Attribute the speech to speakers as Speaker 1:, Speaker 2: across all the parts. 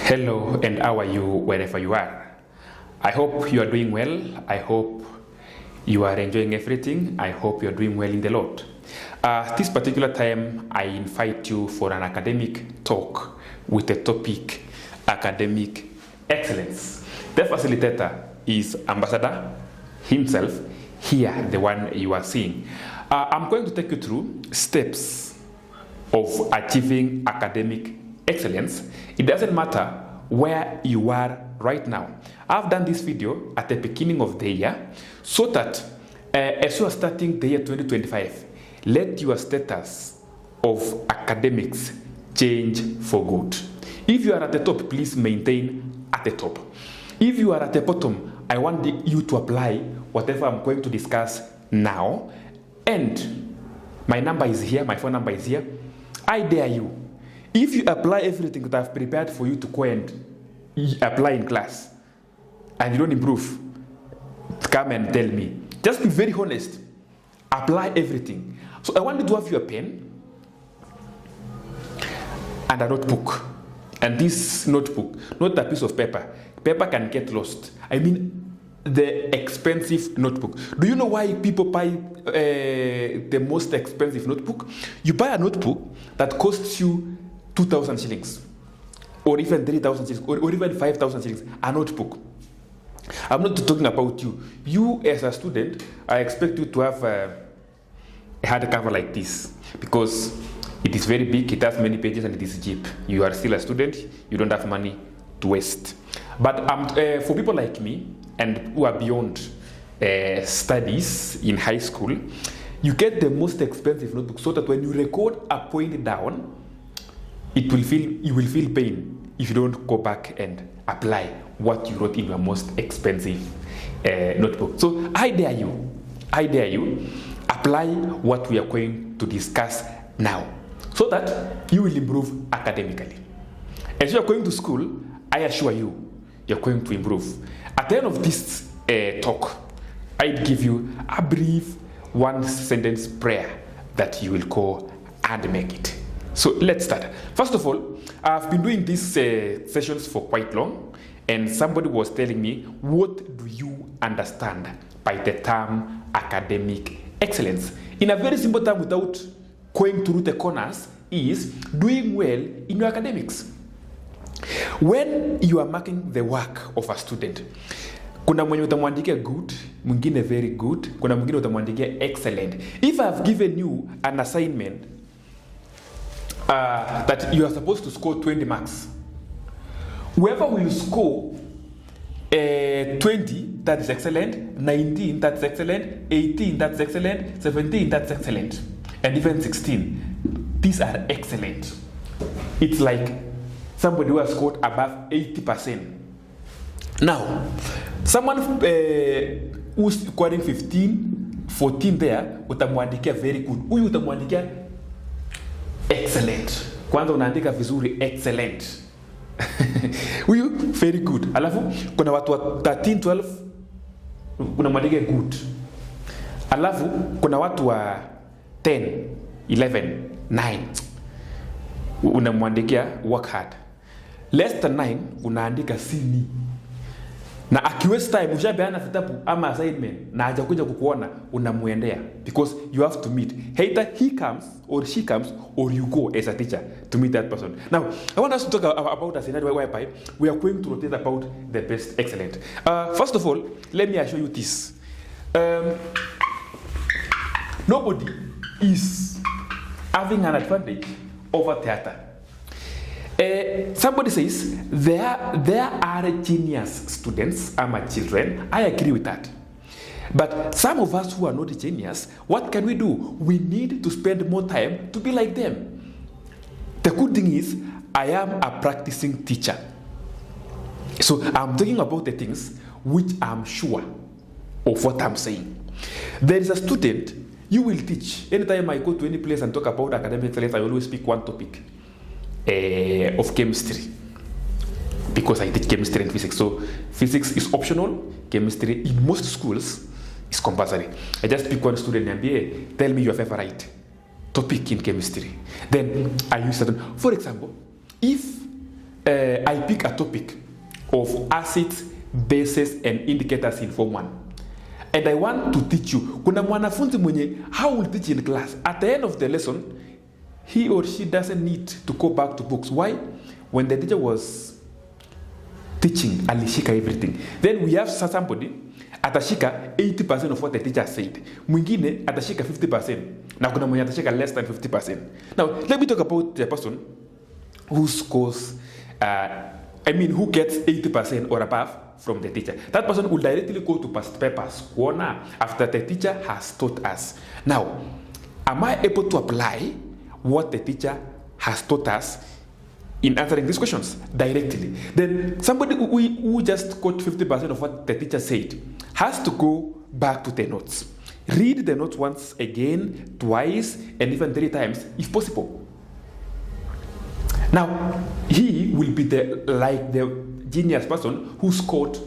Speaker 1: Hello, and how are you wherever you are? I hope you are doing well. I hope you are enjoying everything. I hope you are doing well in the Lord. This particular time, I invite you for an academic talk with the topic academic excellence. The facilitator is Ambassador himself, here, the one you are seeing. I'm going to take you through steps of achieving academic excellence. It doesn't matter where you are right now. I've done this video at the beginning of the year so that as you are starting the year 2025, let your status of academics change for good. If you are at the top, please maintain at the top. If you are at the bottom, I want you to apply whatever I'm going to discuss now. And my number is here, my phone number is here. I dare you. If you apply everything that I've prepared for you to go and apply in class, and you don't improve, come and tell me. Just be very honest. Apply everything. So I want you to have your pen and a notebook. And this notebook, not a piece of paper. Paper can get lost. I mean, the expensive notebook. Do you know why people buy the most expensive notebook? You buy a notebook that costs you 2,000 shillings, or even 3,000 shillings, or even 5,000 shillings, a notebook. I'm not talking about you. You as a student, I expect you to have a hardcover like this, because it is very big, it has many pages, and it is cheap. You are still a student, you don't have money to waste. But for people like me, and who are beyond studies in high school, you get the most expensive notebook so that when you record a point down, you will feel pain if you don't go back and apply what you wrote in your most expensive notebook. So I dare you, apply what we are going to discuss now so that you will improve academically. As you are going to school, I assure you, you're going to improve. At the end of this talk, I'd give you a brief one-sentence prayer that you will go and make it. So let's start. First of all, I've been doing these sessions for quite long, and somebody was telling me, what do you understand by the term academic excellence? In a very simple term, without going through the corners, is doing well in your academics. When you are marking the work of a student, kuna mwenye utamwandikia good, mwingine very good, kuna mwingine utamwandikia excellent. If I've given you an assignment that you are supposed to score 20 marks, whoever will score 20, that is excellent, 19, that's excellent, 18, that's excellent, 17, that's excellent, and even 16, these are excellent. It's like somebody who has scored above 80%. Now, someone who's scoring 15, 14 there, utamwandikia very good. Huyu utamwandikia excellent. Kwanza unaandika vizuri excellent. Huyu very good. Alafu kuna watu wa 13, 12 unamwandikia good. Alafu kuna watu wa 10, 11, 9 unamwandikia work hard. Less than 9 unaandika sini. Na akiwaste time ushapeana vitabu ama assignment na hajakuja kukuona, unamuendea, because you have to meet. Either he comes or she comes, or you go as a teacher to meet that person. Now, I want us to talk about a scenario whereby we are going to rotate about the best excellent. First of all, let me assure you this. Nobody is having an advantage over theater. Somebody says there are genius students, children. I agree with that. But some of us who are not genius, what can we do? We need to spend more time to be like them. The good thing is, I am a practicing teacher. So I'm talking about the things which I'm sure of what I'm saying. There is a student you will teach. Anytime I go to any place and talk about academic excellence, I always pick one topic. Of chemistry, because I teach chemistry and physics. So physics is optional, chemistry in most schools is compulsory. I just pick one student and say, tell me your favorite topic in chemistry. Then I use certain. For example, if I pick a topic of acids, bases and indicators in Form 1. And I want to teach you. Kuna mwanafunzi mwenye, how will teach in class? At the end of the lesson, he or she doesn't need to go back to books. Why? When the teacher was teaching, alishika everything. Then we have somebody, atashika 80% of what the teacher said. Mwingine, atashika 50%. Na kuna mwenye atashika less than 50%. Now, let me talk about the person who scores, who gets 80% or above from the teacher. That person will directly go to past papers corner after the teacher has taught us. Now, am I able to apply what the teacher has taught us in answering these questions directly? Then somebody who just got 50% of what the teacher said has to go back to the notes. Read the notes once again, twice, and even 3 times if possible. Now, he will be the genius person who scored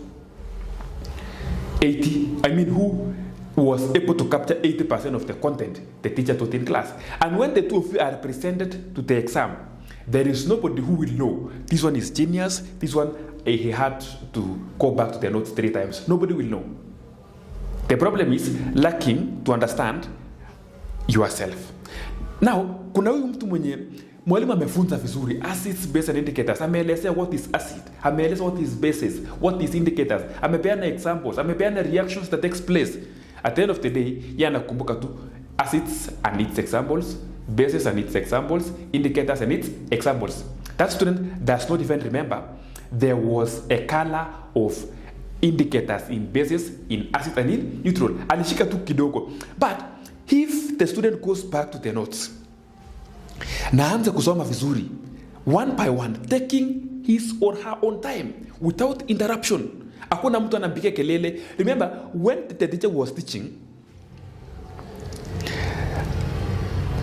Speaker 1: 80, who was able to capture 80% of the content the teacher taught in class. And when the two of you are presented to the exam, there is nobody who will know this one is genius, this one he had to go back to the notes 3 times. Nobody will know. The problem is lacking to understand yourself. Now, kuna huyu mtu mwenye mwalimu amefunza vizuri acids, bases and indicators. Ameelezea what is acid, ameelezea what is bases, what is indicators, amepeana examples, amepeana reactions that takes place. At the end of the day, yeye anakumbuka tu acids and its examples, bases and its examples, indicators and its examples. That student does not even remember there was a color of indicators in bases, in acid and in neutral. Alishika tu kidogo. But if the student goes back to the notes, naanza kusoma vizuri, one by one, taking his or her own time, without interruption. Hakuna mtu anampigia kelele. Remember, when the teacher was teaching,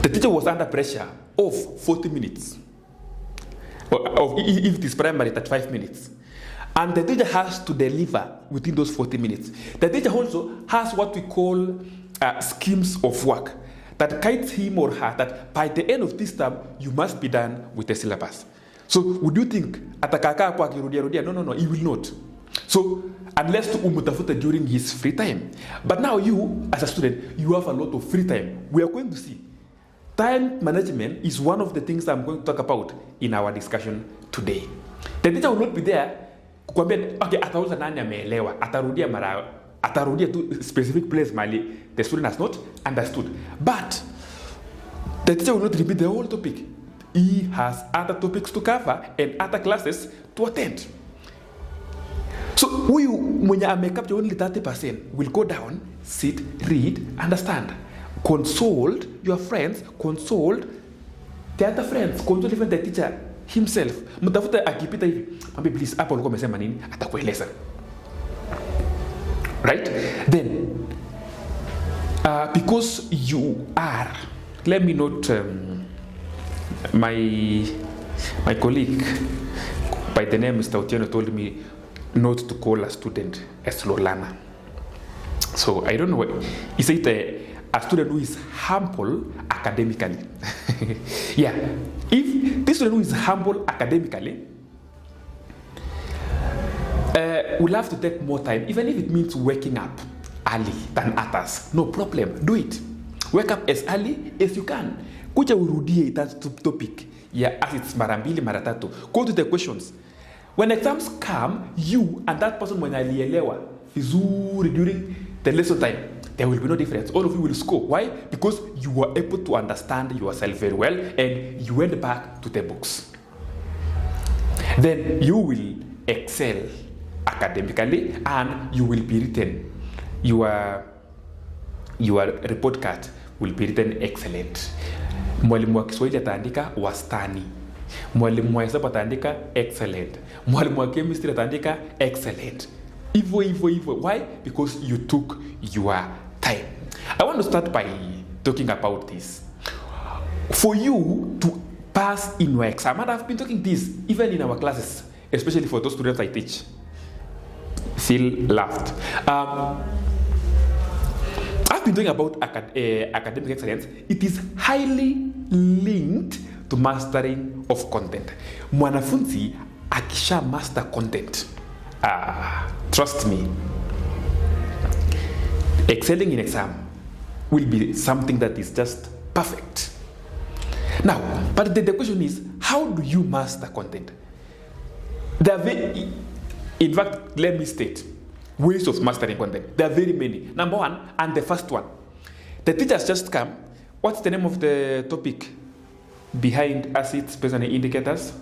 Speaker 1: the teacher was under pressure of 40 minutes. Or if it is primary, 35 minutes. And the teacher has to deliver within those 40 minutes. The teacher also has what we call schemes of work that guides him or her that by the end of this term, you must be done with the syllabus. So would you think, atakaka kwa kirudia? No, he will not. So unless to umutafute during his free time. But now you, as a student, you have a lot of free time. We are going to see. Time management is one of the things I'm going to talk about in our discussion today. The teacher will not be there kukwambia, okay, atauza nani ameelewa, atarudia to specific place mali the student has not understood. But the teacher will not repeat the whole topic. He has other topics to cover and other classes to attend. So huyu mwenye amecapture only 30% will go down, sit, read, understand. Consult your friends, consult the other friends, consult even the teacher himself. Mtafuta akipita hivi, mwambie please hapa ulikuwa umesema nini, atakueleza. Right? Then because you are, let me note my colleague by the name Mr. Otieno told me not to call a student a slow learner. So I don't know what he said. A student who is humble academically. Yeah, if this student who is humble academically will have to take more time, even if it means waking up early than others, no problem, do it. Wake up as early as you can. Kuja urudie that topic. Yeah, as it's mara mbili, mara tatu. Go to the questions. When exams come, you and that person when alielewa vizuri during the lesson time, there will be no difference. All of you will score. Why? Because you were able to understand yourself very well and you went back to the books. Then you will excel academically and you will be written. Your report card will be written excellent. Mwalimu wa Kiswahili ataandika wastani. Mwalimu wa hesabu ataandika excellent. Mwalimu wa chemistry ataandika excellent. Ivo. Why? Because you took your time. I want to start by talking about this. For you to pass in your exam, and I've been talking this even in our classes, especially for those students I teach. Phil laughed. I've been talking about academic excellence. It is highly linked to mastering of content. Mwanafunzi akisha master content, trust me, excelling in exam will be something that is just perfect. Now, but the question is, how do you master content? There are in fact, let me state ways of mastering content. There are very many. Number one, and the first one, the teachers just come. What's the name of the topic behind acids, base, and indicators?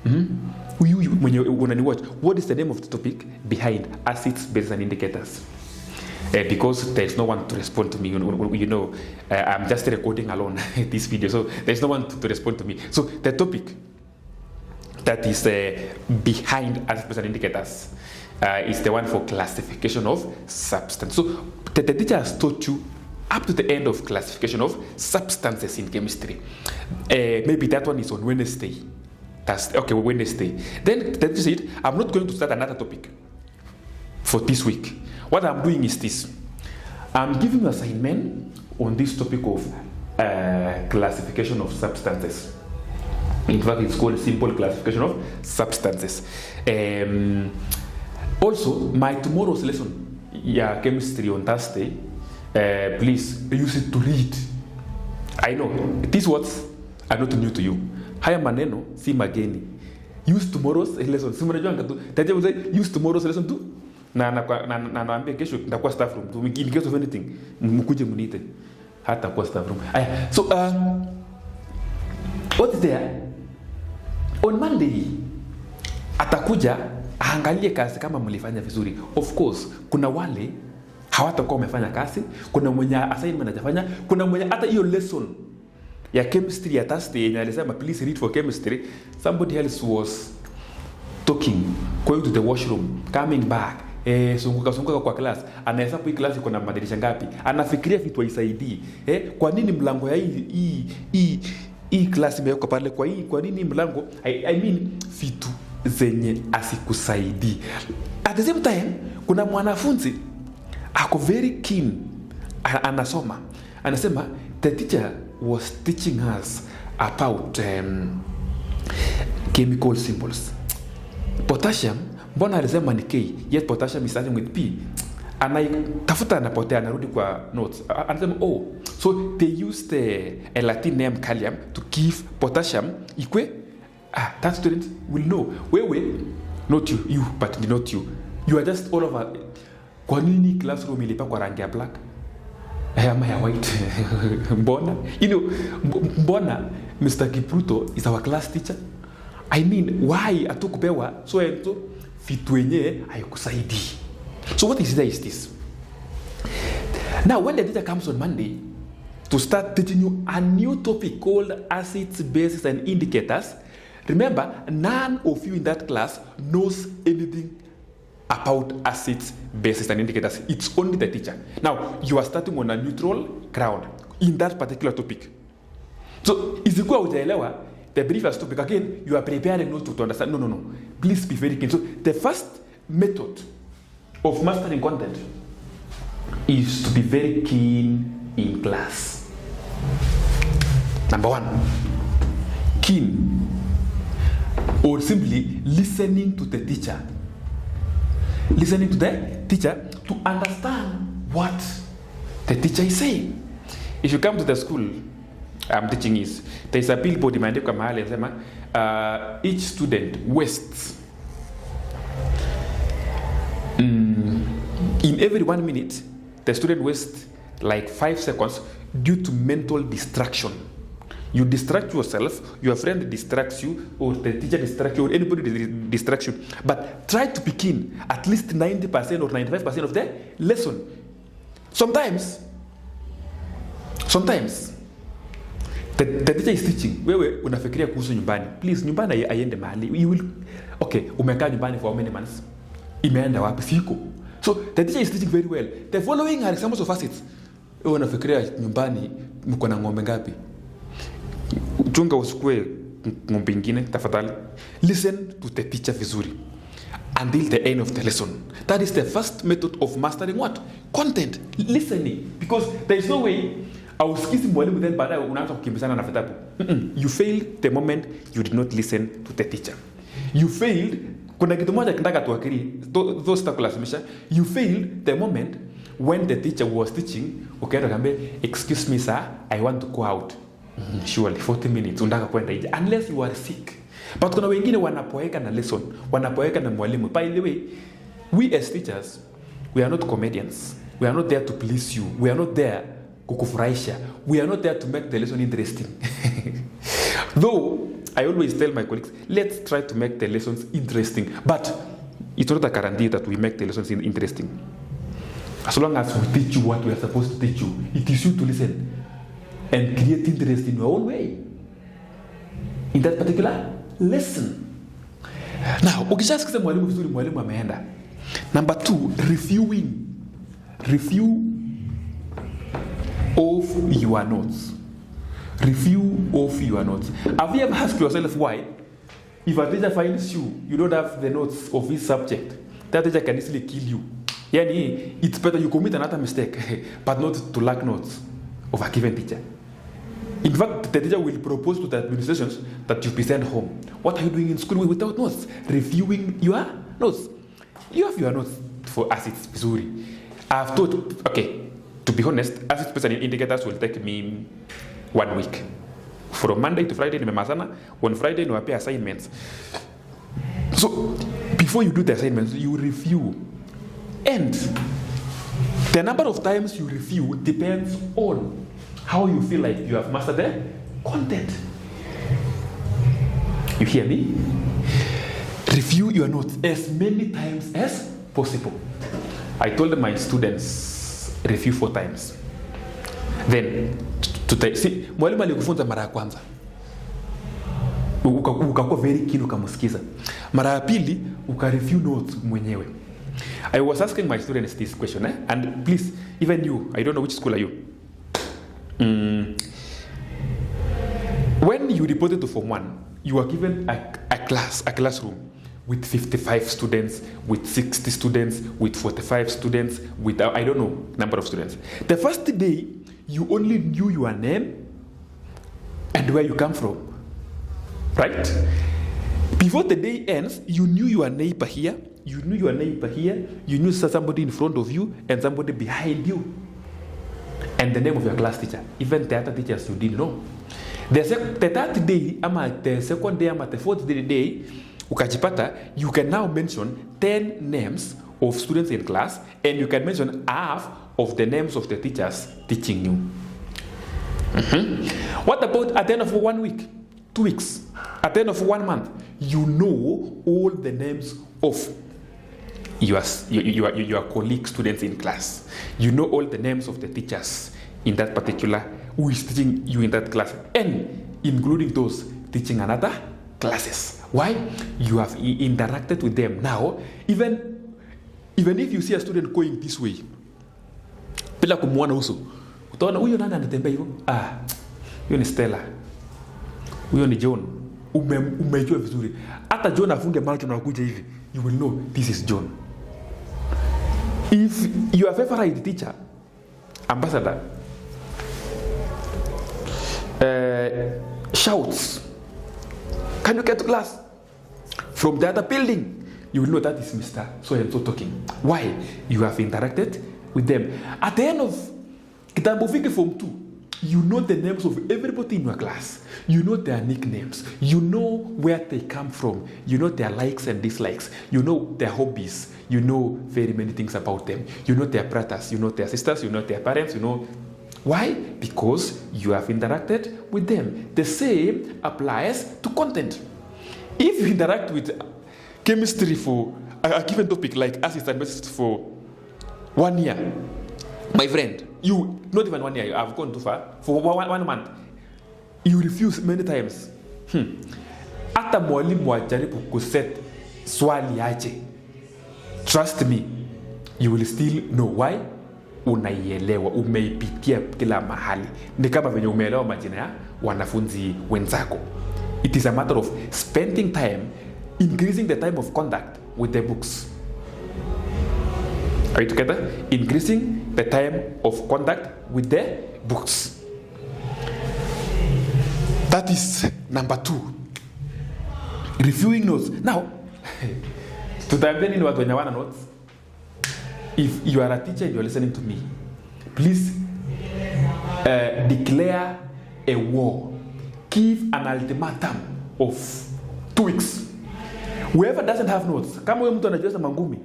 Speaker 1: When you watch, what is the name of the topic behind acids, base, and indicators? Because there's no one to respond to me. I'm just recording alone this video, so there's no one to respond to me. So the topic that is behind acids, base, and indicators is the one for classification of substance. So the teacher has taught you up to the end of classification of substances in chemistry. Maybe that one is on Wednesday. That's okay, Wednesday. Then the teacher said, I'm not going to start another topic for this week. What I'm doing is this. I'm giving you assignment on this topic of classification of substances. In fact, it's called simple classification of substances. Also, my tomorrow's lesson, chemistry on Thursday, please use it to read. I know these words are not new to you. Haya maneno si mageni. Use tomorrow's lesson. Si mnajua ngatu. Taje mzee use tomorrow's lesson tu. Na naambia kesho nitakuwa staff room. In case of anything, mkuje mniite. Hata kwa staff room. Aya. So what is there? On Monday atakuja aangalie kazi kama mlifanya vizuri. Of course, kuna wale hawatakuwa wamefanya kazi, kuna mwenye assignment hajafanya, kuna mwenye hata hiyo lesson ya chemistry ya Thursday yenye alisema please read for chemistry, somebody else was talking, going to the washroom, coming back, sunguka kwa class, anahesabu hii class iko na madirisha ngapi, anafikiria vitu haisaidii. Kwa nini mlango ya hii class imewekwa pale, kwa nini mlango, I mean vitu zenye asikusaidii. At the same time, kuna mwanafunzi ako very keen, anasoma, anasema the teacher was teaching us about chemical symbols. Potassium, mbona alisema ni K, yet potassium is starting with P. Tafuta anapotea, anarudi kwa notes. Anasema, so they used a Latin name kalium to give potassium equal. That student will know. Wewe, not you, but not you. You are just all over. Kwa nini classroom ilipakwa rangi ya black? Ama ya white? Mbona? Mbona Mr. Kipruto is our class teacher? I mean, why atukupewa so ento vitu yenye haikusaidii? So what is there is this. Now when the teacher comes on Monday to start teaching you a new topic called acids, bases, and indicators, remember, none of you in that class knows anything about acids, bases, and indicators. It's only the teacher. Now, you are starting on a neutral ground in that particular topic. So, isikuwa hujaelewa the previous topic, again, you are preparing notes to understand. No. Please be very keen. So, the first method of mastering content is to be very keen in class. Number one, keen, or simply listening to the teacher. Listening to the teacher to understand what the teacher is saying. If you come to the school I'm teaching is, there is a billboard imeandikwa mahali inasema each student wastes in every 1 minute the student wastes like 5 seconds due to mental distraction. You distract yourself, your friend distracts you, or the teacher distracts you, or anybody distracts you. But try to begin at least 90% or 95% of the lesson. Sometimes, the teacher is teaching. Wewe unafikiria kuhusu nyumbani. Please, nyumbani aiende mahali. You will, okay, umekaa nyumbani for how many months? Imeenda wapi? Siko. So, the teacher is teaching very well. The following are examples of acids. Wewe unafikiria nyumbani mko na ng'ombe ngapi? Chunga usikue ng'ombe ingine tafadhali. Listen to the teacher vizuri until the end of the lesson. That is the first method of mastering what? Content. Listening. Because there is no way ausikizi mwalimu then baadaye unaanza kukimbizana na vitabu. You fail the moment you did not listen to the teacher. You failed. Kuna kitu moja kinataka tuakiri. Those stakulazimisha. You failed the moment when the teacher was teaching. Ukaenda kambe, excuse me sir, I want to go out. Surely 40 minutes unataka kwenda nje unless you are sick. But kuna wengine wanapoeka na lesson, wanapoeka na mwalimu. By the way, we as teachers, we are not comedians. We are not there to please you. We are not there kukufurahisha. We are not there to make the lesson interesting. Though I always tell my colleagues, let's try to make the lessons interesting. But it's not a guarantee that we make the lessons interesting. As long as we teach you what we are supposed to teach you, it is you to listen and create interest in your own way in that particular lesson. Now, ukishasikiza mwalimu vizuri, mwalimu ameenda. Number 2, reviewing. Review of your notes. Review of your notes. Have you ever asked yourself why? If a teacher finds you don't have the notes of his subject, that teacher can easily kill you. Yani, it's better you commit another mistake, but not to lack notes of a given teacher. In fact, the teacher will propose to the administrations that you be sent home. What are you doing in school without notes? Reviewing your notes. You have your notes for acids, Missouri. I've taught, okay, to be honest, acid special indicators will take me 1 week. From Monday to Friday, nimemasana. On Friday, no appear assignments. So, before you do the assignments, you review. And the number of times you review depends on how you feel like you have mastered the content. You hear me? Review your notes as many times as possible. I told my students, review 4 times. Then, see, mwalimu alikufunza mara ya kwanza. Ukakuwa very keen ukamusikiza. Mara ya pili, ukareview notes mwenyewe. I was asking my students this question, and please, even you, I don't know which school are you. When you reported to Form 1, you were given a classroom with 55 students, with 60 students, with 45 students, with I don't know number of students. The first day, you only knew your name and where you come from, right? Before the day ends, you knew your neighbor here, you knew your neighbor here, you knew somebody in front of you and somebody behind you, and the name of your class teacher. Even the other teachers you didn't know. The third day, the second day, the fourth day, ukajipata, you can now mention 10 names of students in class, and you can mention half of the names of the teachers teaching you. What about at the end of 1 week, 2 weeks, at the end of 1 month? You know all the names of your colleague students in class. You know all the names of the teachers in that particular who is teaching you in that class, and including those teaching another classes. Why? You have interacted with them. Now, even if you see a student going this way, bila kumuona uso, utaona huyo nani anatembea hivyo? Huyo ni Stella. Huyo ni John. Umejua vizuri. Hata John afunge macho na kuja hivi, you will know this is John. If your favorite teacher, ambassador, shouts, "Can you get to class?" From the other building, you will know that is Mr. So-and-so talking. Why? You have interacted with them. At the end of Kitambo Fiki Form 2, you know the names of everybody in your class. You know their nicknames. You know where they come from. You know their likes and dislikes. You know their hobbies. You know very many things about them. You know their brothers. You know their sisters. You know their parents. You know. Why? Because you have interacted with them. The same applies to content. If you interact with chemistry for a given topic like acid and bases for 1 year, my friend, you, not even 1 year, I've gone too far, for one month, you refuse many times. Hata mwalimu ajaribu kuset swali aje, trust me, you will still know. Why? Unaielewa, umeipitia kila mahali. Ni kama venye umeelewa majina ya wanafunzi wenzako. It is a matter of spending time, increasing the time of contact with the books. Are you together? Increasing the time of contact with the books. That is number 2. reviewing notes. Now, tutaambia nini watu wenye wana notes? If you are a teacher and you are listening to me, please declare a war. Give an ultimatum of 2 weeks. Whoever doesn't have notes, kama wewe mtu anajiweza mangumi,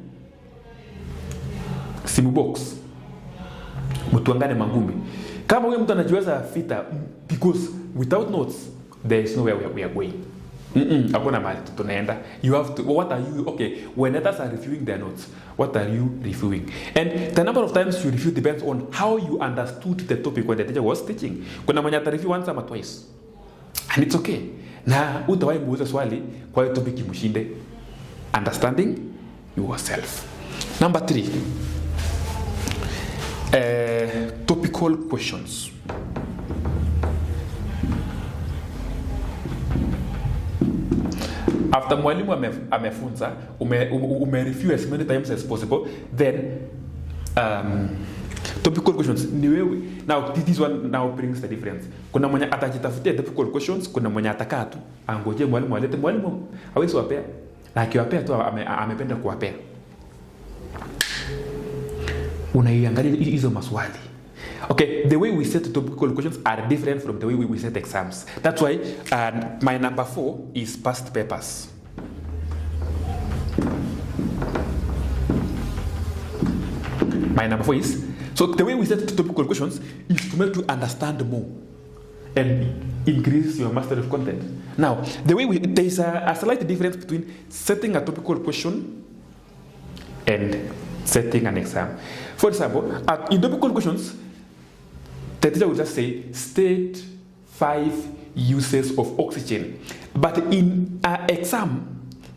Speaker 1: simu box, mtuangane mangumi. Kama wewe mtu anajiweza fita, because without notes, there is nowhere we are going. Hakuna mahali tunaenda. You have to, what are you, okay, when others are reviewing their notes, what are you reviewing? And the number of times you review depends on how you understood the topic when the teacher was teaching. Kuna mwenye atareview once or twice. And it's okay. Na utawahi muuliza swali kwa hiyo topic mshinde. Understanding yourself. Number 3. Topical questions. After mwalimu amefunza, umereview as many times as possible, then topical questions ni wewe. Now this one now brings the difference. Kuna mwenye atajitafutia topical questions, kuna mwenye atakaa tu angoje mwalimu alete. Mwalimu hawezi wapea, na akiwapea tu amependa kuwapea. Unaiangalia hizo maswali. Okay, the way we set topical questions are different from the way we set exams. That's why my number 4 is past papers. My number 4 is, so the way we set topical questions is to make you understand more and increase your mastery of content. Now, the way there is a slight difference between setting a topical question and setting an exam. For example, in topical questions, the teacher will just say, state 5 uses of oxygen. But in an exam,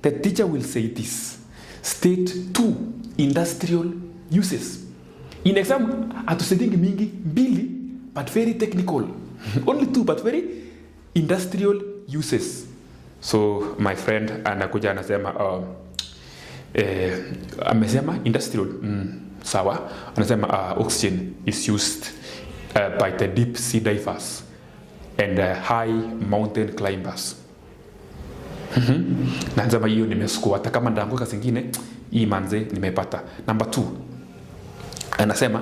Speaker 1: the teacher will say this, state 2 industrial uses. In exam, atusetting mingi, mbili, but very technical. Only 2, but very industrial uses. So, my friend, anakuja anasema, amesema industrial, sawa. Anasema, oxygen is used by the deep sea divers and high mountain climbers. Na nzama hiyo nimesukua, hata kama ndaanguka zingine, hii manze nimepata. Number 2, anasema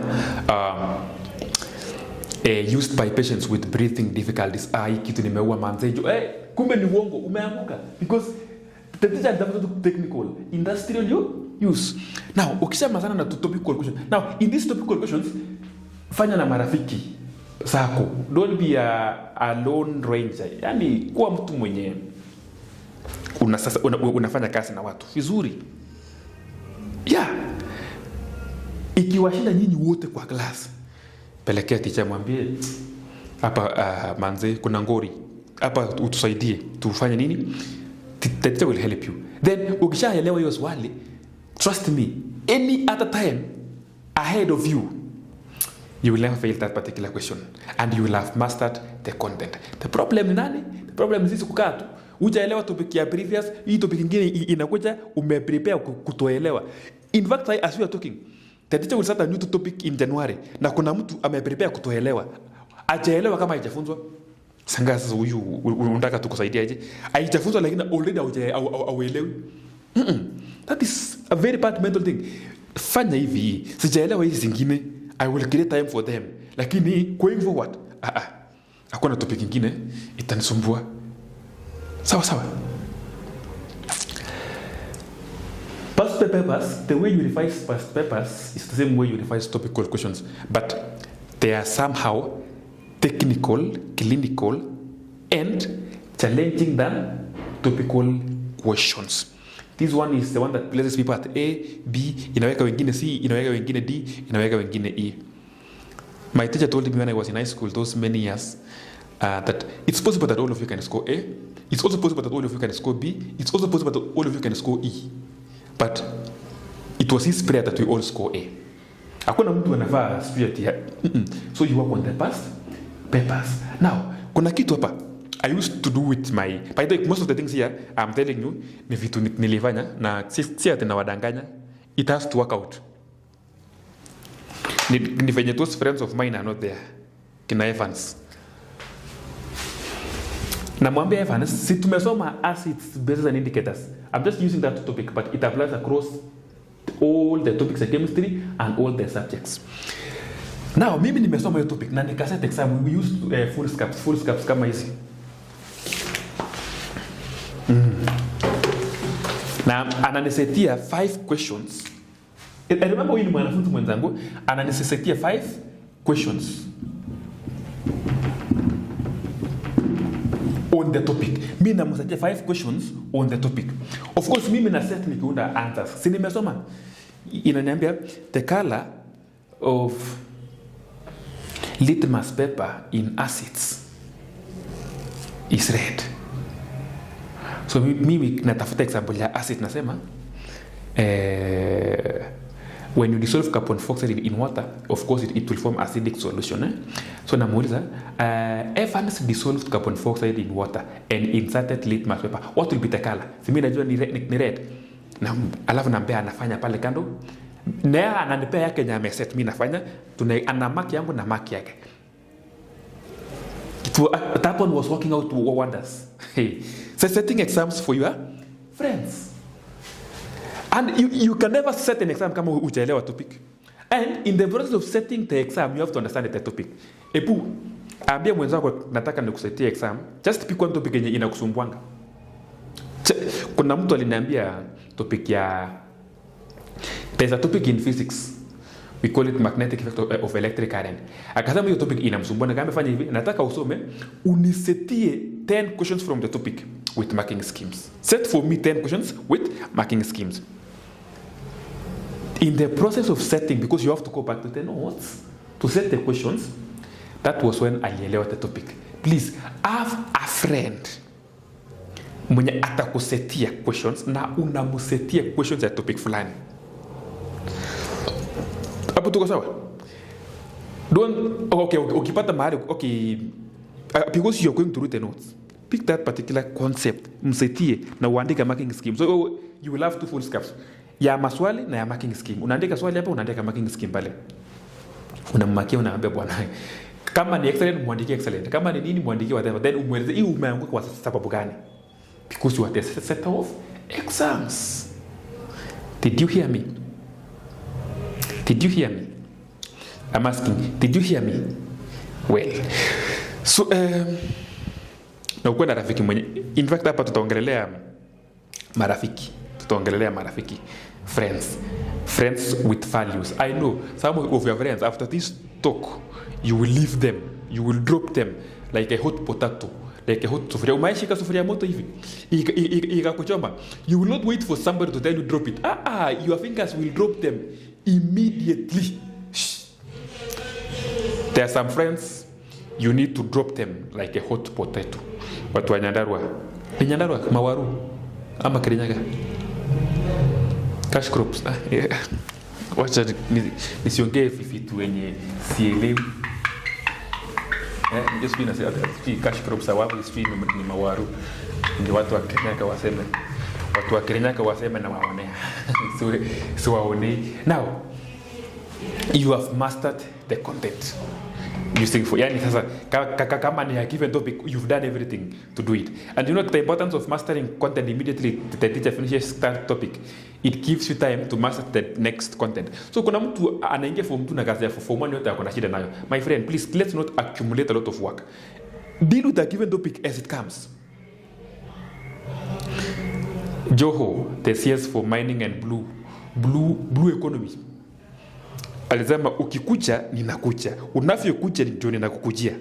Speaker 1: used by patients with breathing difficulties. Hii kitu nimeua manze jo. Kumbe ni uongo, umeanguka because the teacher doesn't do technical, industrial use. Now, ukisema sana na topical question. Now, in these topical questions, fanya na marafiki zako. Don't be a lone ranger. Yani kuwa mtu mwenye unafanya kazi na watu vizuri. Yeah. Ikiwashinda nyinyi wote kwa class, pelekea teacher mwambie hapa manze kuna ngori. Hapa utusaidie. Tufanye nini? The teacher will help you. Then ukishaelewa hiyo swali, trust me, any other time ahead of you, you will never fail that particular question and you will have mastered the content. The problem ni nani? The problem is kukaa tu. Hujaelewa topic ya previous, hii topic nyingine inakuja umeprepare kutoelewa. In fact, as we are talking, the teacher will start a new topic in January na kuna mtu ameprepare kutoelewa. Hajaelewa kama haijafunzwa. Sanga sasa huyu unataka tukusaidia aje? Haijafunzwa lakini already hauelewi. That is a very bad mental thing. Fanya hivi, sijaelewa hizi zingine, I will create time for them. Lakini going forward, hakuna topic nyingine itanisumbua. Sawa sawa. Past papers, the way you revise past papers is the same way you revise topical questions, but they are somehow technical, clinical, and challenging than topical questions. This one is the one that places people at A, B, inaweka wengine C, inaweka wengine D, inaweka wengine E. My teacher told me when I was in high school those many years that it's possible that all of you can score A, it's also possible that all of you can score B, it's also possible that all of you can score E. But it was his prayer that we all score A. Hakuna mtu anafaa spirit ya. So you work on the past papers. Now, kuna kitu hapa I used to do with my, by the way, most of the things here I'm telling you ni vitu nilifanya na si ati nawadanganya. It has to work out. Ni venye those friends of mine are not there. Kina Evans. namwambia Evans, si tumesoma acids, bases and indicators. I'm just using that topic, but it applies across all the topics of chemistry and all the subjects. Now mimi nimesoma hiyo topic na nikaset exam, we use full scapes kama hizi. Na ananisetia 5 questions. I remember huyu ni mwanafunzi mwenzangu, ananisetia 5 questions on the topic. Mimi namsetia 5 questions on the topic. Of course mimi na set nikiunda answers. Si nimesoma. Inaniambia the color of litmus paper in acids is red. So mimi natafuta example ya acid, nasema when you dissolve carbon dioxide in water, of course it will form acidic solution. So namuuliza Evans dissolved carbon dioxide in water and inserted litmus paper, what will be the color? Mimi najua ni red. Na alafu nampea anafanya pale kando. Na ananipea yake yenye ameset, mimi nafanya ana mark yangu na mark yake. That one was working out wonders. Hey, so setting exams for your friends. And you can never set an exam kama hujaelewa topic. And in the process of setting the exam, you have to understand the topic. Epu, ambia mwenzako nataka nikusetie exam, just pick one topic yenye inakusumbuanga. Kuna mtu aliniambia topic ya, there's a topic in physics, we call it magnetic effect of electric current. Akasema hiyo topic inamsumbua, na kama fanya hivi, nataka usome unisetie 10 questions from the topic with marking schemes. Set for me 10 questions with marking schemes. In the process of setting, because you have to go back to the notes to set the questions, that was when alielewa the topic. Please have a friend mwenye atakusetia questions na unamusetia questions ya topic fulani. Hapo tuko sawa? Okay, ukipata mahali, okay, because you're going to read the notes, pick that particular concept, msetie na uandike marking scheme. So you will have 2 full scapes, ya maswali na ya marking scheme. Unaandika swali hapa, unaandika marking scheme pale. Unammakia, unaambia bwana, kama ni excellent muandikie excellent, kama ni nini muandikie whatever, then umweleze hii umeanguka kwa sababu gani, because you are the set of exams. Did you hear me? Did you hear me? I'm asking, did you hear me? Well, so na ukwenda rafiki mwenye, in fact hapa tutaongelelea marafiki, friends with values. I know some of your friends, after this talk, you will leave them, you will drop them like a hot potato, like a hot sufuria. Umaishika sufuria moto hivi ikakuchoma, you will not wait for somebody to tell you drop it. Your fingers will drop them immediately. There are some friends you need to drop them like a hot potato. Watu wa Nyandarua, ni Nyandarua, Mawaru ama Kirinyaga, cash crops. Wacha nisiongee vitu wenye sielewi. Just been say cash crops sababu sisi ni Mawaru, ndio watu wa Kirinyaga waseme na waonea. So waonei. Now you have mastered the content using for, yani sasa kama ni a given topic, you've done everything to do it. And you know the importance of mastering content immediately the teacher finishes that topic, it gives you time to master the next content. So kuna mtu anaingia form 2 na kazi ya form 1 yote akona shida nayo, my friend, please let's not accumulate a lot of work. Deal with a given topic as it comes. Joho, the CS for mining and blue economy, alisema ukikucha ninakucha, unavyokucha ndio ninakukujia.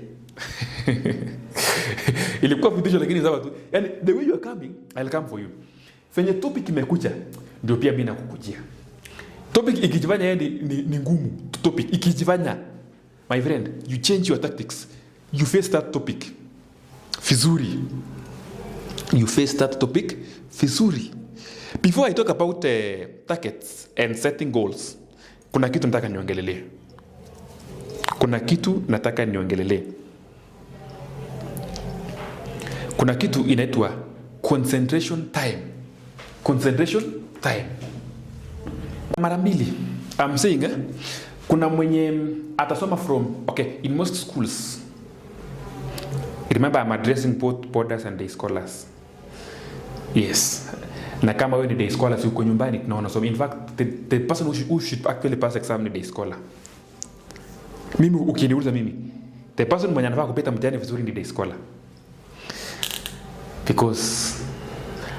Speaker 1: Ilikuwa vitisho lakini sawa tu. Yani the way you are coming, I'll come for you. Fenye topic imekucha ndio pia mimi nakukujia. Topic ikijifanya yani ni ngumu, topic ikijifanya, my friend, you change your tactics. You face that topic vizuri. Before I talk about targets and setting goals, kuna kitu nataka niongelelee. Kuna kitu inaitwa concentration time. Mara mbili, I'm saying kuna mwenye atasoma from, okay, in most schools Remember, I'm addressing both boarders and day scholars. Yes. Na kama wewe ni day scholar, si uko nyumbani tunaona. So in fact, the person who should actually pass exam ni day scholar. Mimi ukiniuliza mimi, the person mwenye anafaa kupita mtihani vizuri ni day scholar. Because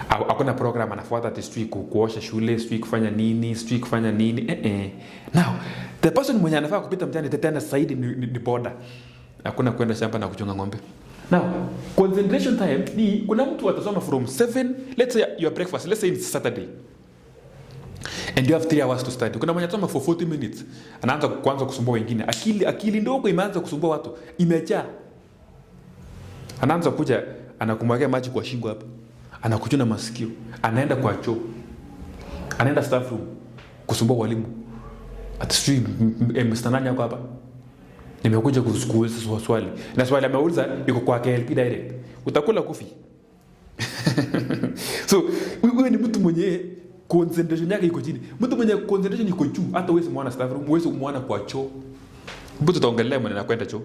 Speaker 1: hakuna program anafuata ati sijui kuosha shule, sijui kufanya nini, sijui kufanya nini. Now, the person mwenye anafaa kupita mtihani tena zaidi ni boarder. Hakuna kwenda shamba na kuchunga ng'ombe. Now, concentration time ni kuna mtu atasoma from 7, let's say your breakfast, let's say it's Saturday. And you have 3 hours to study. Kuna mwenye atasoma for 40 minutes. Anaanza kuanza kusumbua wengine. Akili ndogo imeanza kusumbua watu. Imejaa. Anaanza kuja anakumwagia maji kwa shingo hapa. Anakuchuna masikio. Anaenda kwa choo. Anaenda staff room kusumbua walimu. Atisui Mr. Nani yako hapa? Nimekuja kuuliza swali. Na swali ameuliza iko kwa KLP direct. Utakula kofi. So, wewe ni mtu mwenye concentration yake iko chini. Mtu mwenye concentration iko juu, hata wewe muone staff room, wewe muone kwa choo. Mtu tutaongelea mwenye anakwenda choo.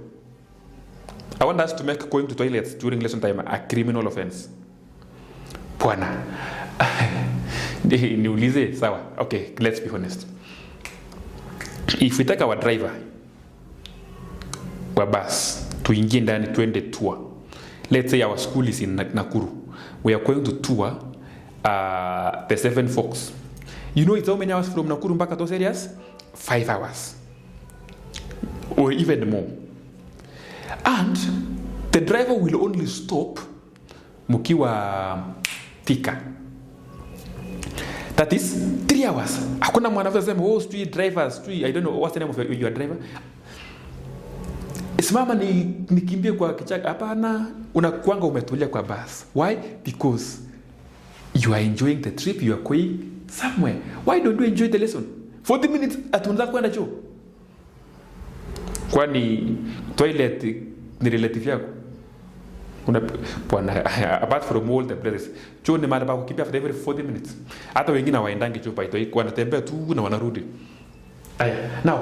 Speaker 1: I want us to make going to toilets during lesson time a criminal offense. Bwana. Niulize sawa. Okay, let's be honest. If we take our driver kwa bus tuingie ndani twende tour, let's say our school is in Nakuru, we are going to tour the Seven Forks. You know it's how many hours from Nakuru mpaka those areas? 5 hours or even more. And the driver will only stop mukiwa Thika. That is 3 hours. Hakuna mwanafunzi sema oh street drivers, I don't know what's the name of your driver. Simama nikimbie kwa kichaka. Hapana, unakuanga umetulia kwa bus. Why? Because you are enjoying the trip, you are going somewhere. Why don't you enjoy the lesson? 40 minutes atunza kwenda choo. Kwani toilet ni relative yako? Apart from all the places, choo ni mahali pa kukimbia after every 40 minutes. Hata wengine waendangi choo pa itoi, wanatembea tu na wanarudi. Now,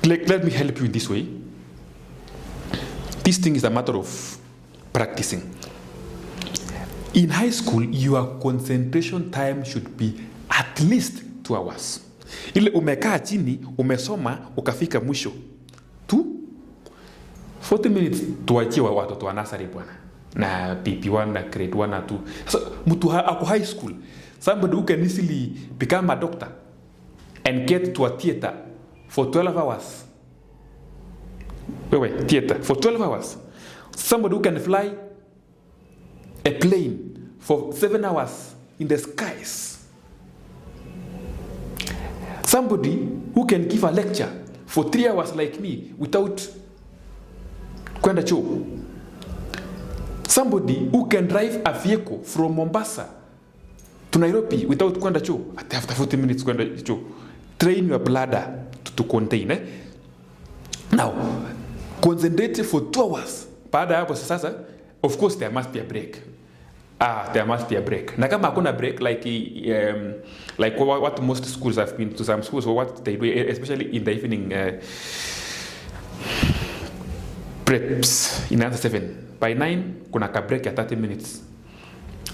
Speaker 1: let me help you in this way. This thing is a matter of practicing. In high school, your concentration time should be at least 2 hours. Ile umekaa chini, umesoma, ukafika mwisho. 40 minutes tuachie watoto wa nursery bwana. Na PP1 na grade 1 na 2. So, mtu ako high school, somebody who can easily become a doctor and get to a theater for 12 hours. Theater for 12 hours. Somebody who can fly a plane for 7 hours in the skies. Somebody who can give a lecture for 3 hours like me without kwenda choo. Somebody who can drive a vehicle from Mombasa to Nairobi without kwenda choo. After 40 minutes kwenda choo. Train your bladder to contain. Now, concentrate for 2 hours. Baada hapo sasa, of course there must be a break. There must be a break. Na kama hakuna break, like what most schools have been to some schools, or what they do, especially in the evening preps, inaanza 7. By 9, kuna ka break ya 30 minutes.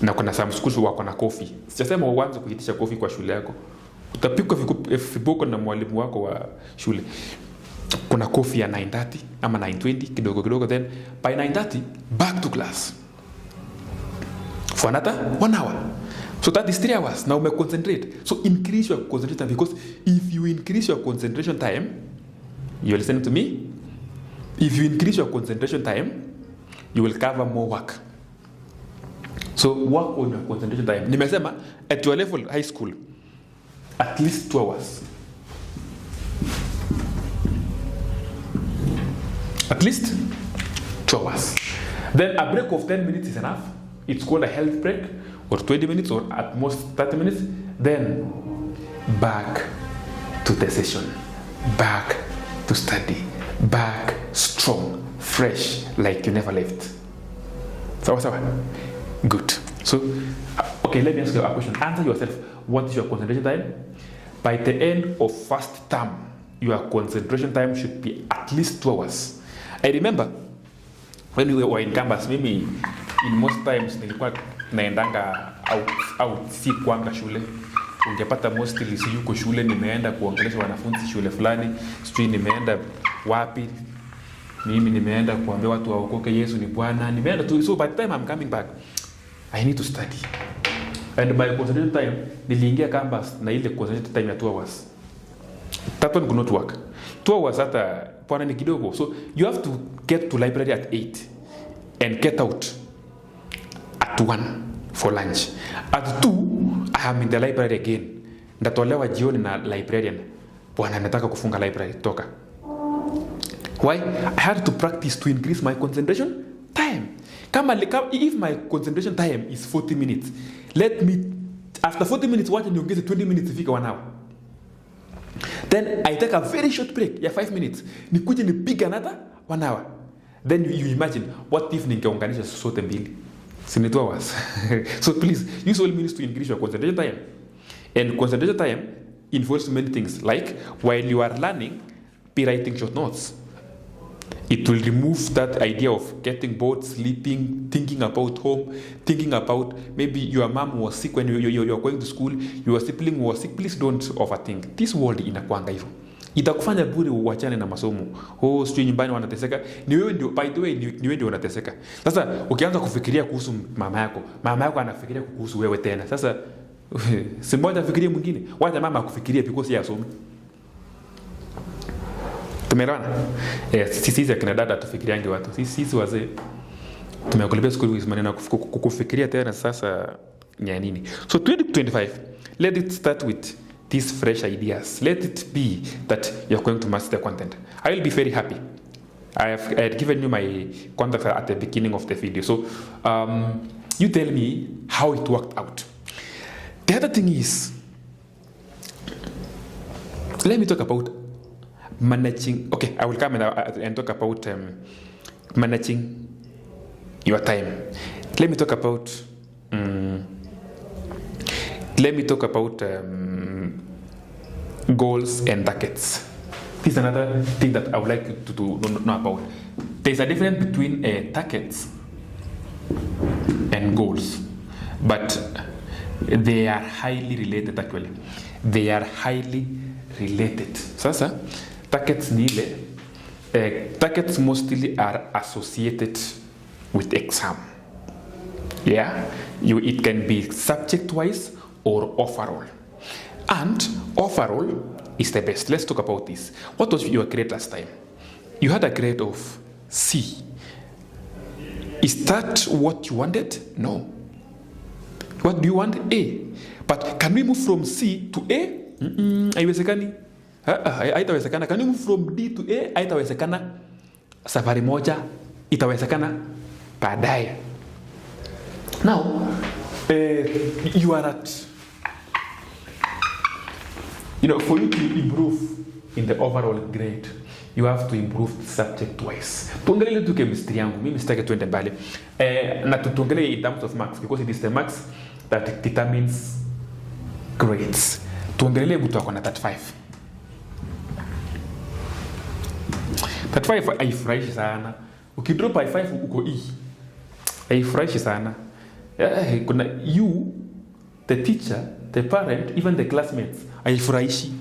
Speaker 1: Na kuna some schools wako na coffee. Sijasema uanze kuitisha coffee kwa shule yako. Utapikwa viboko na mwalimu wako wa shule. Kuna coffee ya 9:30 ama 9:20 kidogo, then by 9:30 back to class for another 1 hour. So that is 3 hours. Now concentrate. So increase your concentration time, because if you increase your concentration time, you listen to me. If you increase your concentration time, you will cover more work. So work on your concentration time. Nimesema at your level high school, at least 2 hours. At least 2 hours. Then a break of 10 minutes is enough. It's called a health break, or 20 minutes, or at most 30 minutes. Then back to the session. Back to study. Back strong, fresh, like you never left. So, good. So, okay, let me ask you a question. Answer yourself. What is your concentration time? By the end of first term, your concentration time should be at least 2 hours. I remember when we were in campus, mimi in most times nilikuwa naendanga out si kwanga shule. Ungepata mostly si yuko shule, nimeenda kuongelesha wanafunzi shule fulani, sijui nimeenda wapi, mimi nimeenda kuambia watu waokoke Yesu ni Bwana, nimeenda tu. So by the time I'm coming back, I need to study. And by concentration time, niliingia campus na ile concentration time ya 2 hours. That one could not work. 2 hours hata pwana ni kidogo. So you have to get to library at 8 and get out at 1 for lunch. At 2, I am in the library again. Ndatolewa jioni na librarian. Bwana nataka kufunga library, toka. Why? I had to practice to increase my concentration time. If my concentration time is 40 minutes, let me, after 40 minutes, watch and you get 20 minutes to figure 1 hour. Then I take a very short break, 5 minutes. Nikuje nipige another 1 hour. Then you imagine, what if ningeunganisha zote mbili? Sini 2 hours. So please, use all means to increase your concentration time. And concentration time involves many things, like while you are learning, be writing short notes. It will remove that idea of getting bored, sleeping, thinking about home, thinking about maybe your mom was sick when you're going to school, your sibling was sick. Please don't overthink. This world inakuanga hivyo. Itakufanya bure uachane na masomo. Sijui nyumbani wanateseka. Ni wewe ndio, by the way, ni wewe ndio unateseka. Sasa ukianza kufikiria kuhusu mama yako anafikiria kuhusu wewe tena. Sasa si mmoja afikirie mwingine. Wacha mama akufikirie because yeye asomi. Tumeelewana? Sisi za kina dada tufikiriange watu. Sisi wazee tumekulipia school fees, maneno kukufikiria tena sasa ni nini? So 2025, let it start with these fresh ideas. Let it be that you're going to master the content. I will be very happy. I had given you my contact at the beginning of the video. So you tell me how it worked out. The other thing is, let me talk about managing. Okay, I will come and talk about managing your time. Let me talk about goals and targets. This is another thing that I would like you to know about. There's a difference between targets and goals, but they are highly related. Actually, they are highly related. Sasa targets nile, targets mostly are associated with exam. Yeah, it can be subject-wise or overall. And overall is the best. Let's talk about this. What was your grade last time? You had a grade of C. Is that what you wanted? No. What do you want? A. But can we move from C to A? Haiwezekani. Haitawezekana. Can we move from D to A? Haitawezekana. Safari moja itawezekana baadaye. Now, you are at, for you to improve in the overall grade, you have to improve subject-wise. Tuongelee tu chemistry yangu, mimi sitaki tuende mbali. Na tuongelee in terms of marks, because it is the marks that determines grades. Tuongelee mtu ako na 35. 35 haifurahishi sana. Ukidrop i5 uko E. Haifurahishi sana. Kuna you, the teacher, the parent, even the classmates, haifurahishi.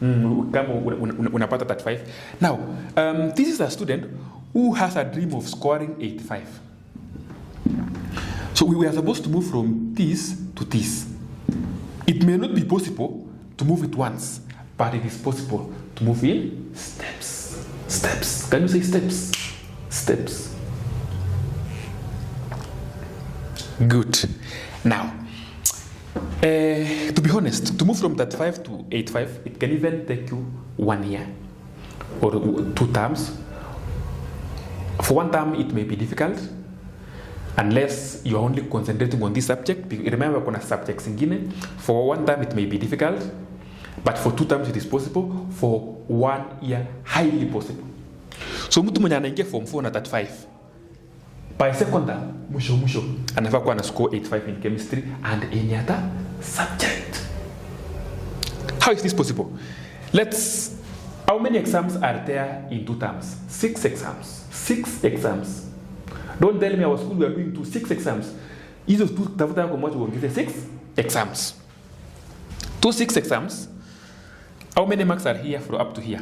Speaker 1: Kama unapata 35. Now, this is a student who has a dream of scoring 85. So we are supposed to move from this to this. It may not be possible to move it once, but it is possible to move in steps. Steps. Can you say steps? Steps. Good. Now, to be honest, to move from 35 to 85, it can even take you 1 year or 2 terms. For 1 term, it may be difficult unless you're only concentrating on this subject. Remember, kuna subjects ingine. For 1 term, it may be difficult, but for 2 terms, it is possible. For 1 year, highly possible. So, mtu mwenye anaingia form 4 na 35. By second term, mwisho, anafaa kuwa na score 85 in chemistry and any other subject. How is this possible? How many exams are there in 2 terms? 6 exams. 6 exams. Don't tell me our school we are doing 6 exams. Hizo tu tafuta kwa moja uongeze 6 exams. 6 exams. How many marks are here from up to here?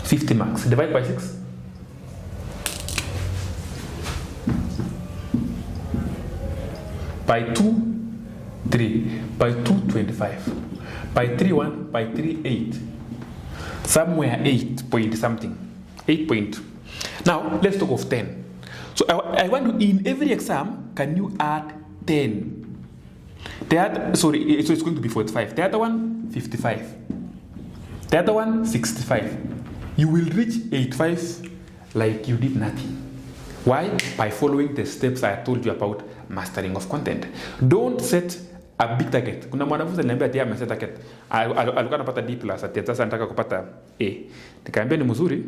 Speaker 1: 50 marks. Divide by 6. By 2, 3. By 2, 25. By 3, 1. By 3, 8. Somewhere 8 point something. 8 point. Now, let's talk of 10. So I want to, in every exam, can you add 10? So it's going to be 45. The other one, 55. The other one, 65. You will reach 85 like you did nothing. Why? By following the steps I told you about mastering of content. Don't set a big target. Kuna mwanafunzi aliniambia ati ameset target. Alikuwa anapata D+ ati sasa nataka kupata A. Nikamwambia ni mzuri.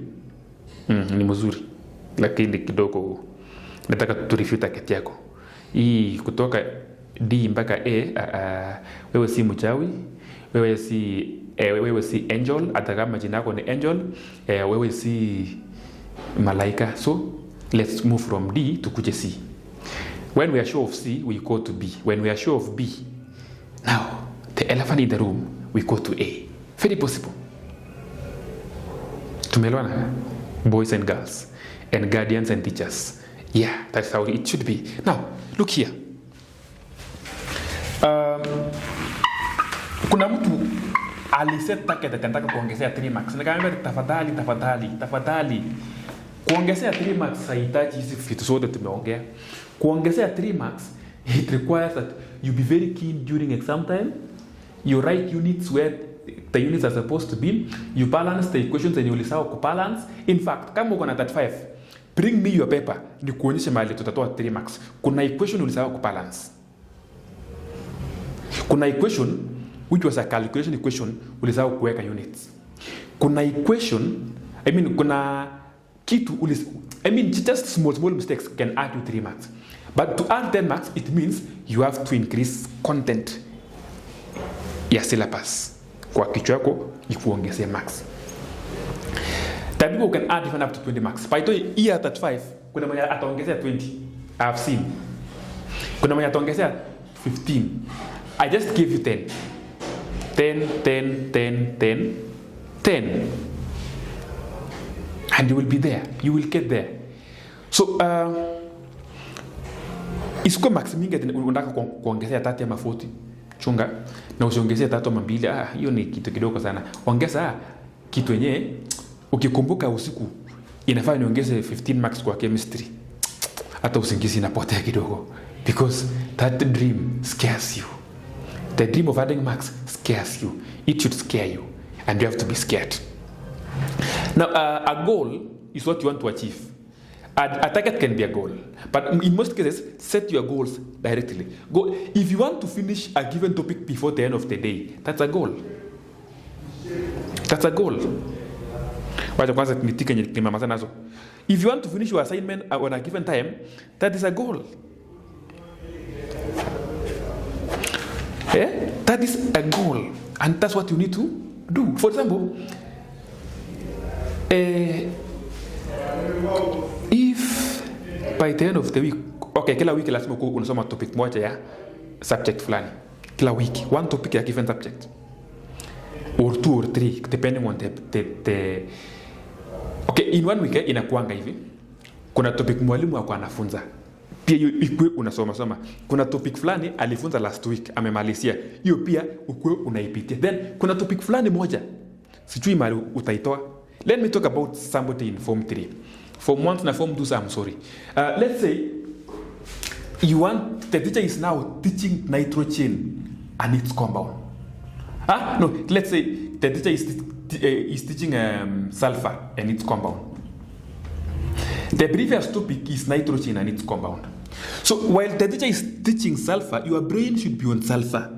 Speaker 1: Ni mzuri. Lakini kidogo nataka tu review target yako. Hii kutoka D mpaka A, wewe si mchawi, wewe si angel, hata kama jina lako ni angel, wewe si malaika. So let's move from D to kuja C. When we are sure of C, we go to B. When we are sure of B, now the elephant in the room, we go to A. Very possible. Tumeelewana, boys and girls, and guardians and teachers. Yeah, that's how it should be. Now, look here. Kuna mtu aliset target akataka kuongezea 3 marks. Nikamwambia tafadhali. Kuongezea 3 marks haitaji hizi vitu zote tumeongea. Kuongezea 3 marks, it requires that you be very keen during exam time. You write units where the units are supposed to be. You balance the equations and you ulisahau kubalance. In fact, kama uko na 35, bring me your paper ni kuonyesha mahali tutatoa 3 marks. Kuna equation ulisahau kubalance. Kuna equation which was a calculation equation ulisahau kuweka units. Kuna equation, kuna kitu just small mistakes can add to 3 marks. But to add 10 marks, it means you have to increase content ya syllabus. Kwa kichwa yako ikuongezee marks. That people can add even up to 20 marks. By the way, year 35, kuna mwenye ataongezea 20. I have seen. Kuna mwenye ataongezea 15. I just give you 10. 10. And you will be there. You will get there. So, isiko max mingi unataka kuongezea 30 ama 40. Chunga. Na usiongezea 3 ama 2. Hiyo ni kitu kidogo sana. Ongeza kitu yenyewe ukikumbuka usiku inafaa niongeze 15 marks kwa chemistry. Hata usingizi inapotea kidogo. Because that dream scares you. The dream of adding marks scares you. It should scare you. And you have to be scared. Now, a goal is what you want to achieve. A target can be a goal. But in most cases, set your goals directly. If you want to finish a given topic before the end of the day, that's a goal. That's a goal. If you want to finish your assignment on a given time, that is a goal. That is a goal. And that's what you need to do. For example, if by the end of the week, kila wiki lazima unasoma topic moja ya subject fulani. Kila wiki, one topic ya given subject. Or 2 or 3, depending on the in one week inakuanga hivi. Kuna topic mwalimu wako anafunza. Pia hiyo ikwe unasoma. Kuna topic fulani alifunza last week, amemalizia. Hiyo pia ukwe unaipitia. Then kuna topic fulani moja. Sijui mahali utaitoa. Let me talk about somebody in Form 3. Form 1 na Form 2, I'm sorry. Let's say the teacher is now teaching nitrogen and its compound. No, let's say the teacher is teaching sulfur and its compound. The previous topic is nitrogen and its compound. So while the teacher is teaching sulfur, your brain should be on sulfur.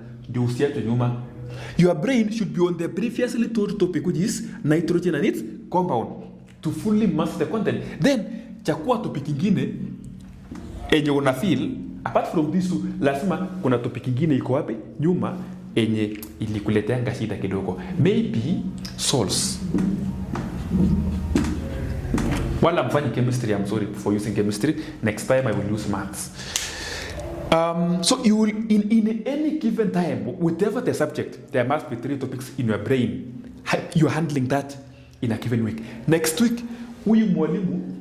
Speaker 1: Your brain should be on the previously taught topic, which is nitrogen and its compound, to fully master the content. Then, chakua topic ingine enye una feel, apart from this, lazima kuna topic ingine iko wapi nyuma enye ilikuletea shida kidogo. Maybe souls. While I'm finding chemistry, I'm sorry for using chemistry. Next time I will use maths. So you will, in any given time, whatever the subject, there must be 3 topics in your brain. You're handling that in a given week. Next week, huyu mwalimu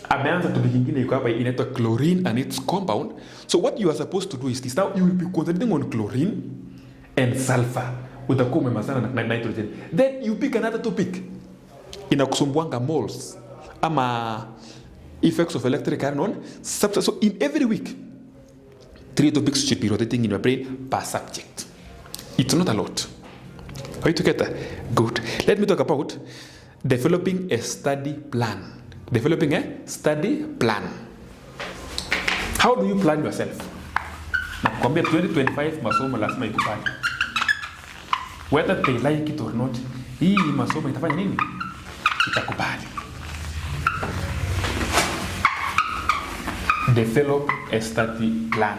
Speaker 1: ameanza topic ingine iko hapa inaitwa chlorine and its compound. So what you are supposed to do is this. Now you will be concentrating on chlorine and sulfur. Utakuwa umemazana na nitrogen. Then you pick another topic. Inakusumbuanga moles ama effects of electric current on substance. So in every week, 3 topics should be rotating in your brain per subject. It's not a lot. Are you together? Good. Let me talk about developing a study plan. Developing a study plan. How do you plan yourself? Nakwambia 2025 masomo lazima ikubali. Whether they like it or not, hii masomo itafanya nini? Itakubali. Develop a study plan.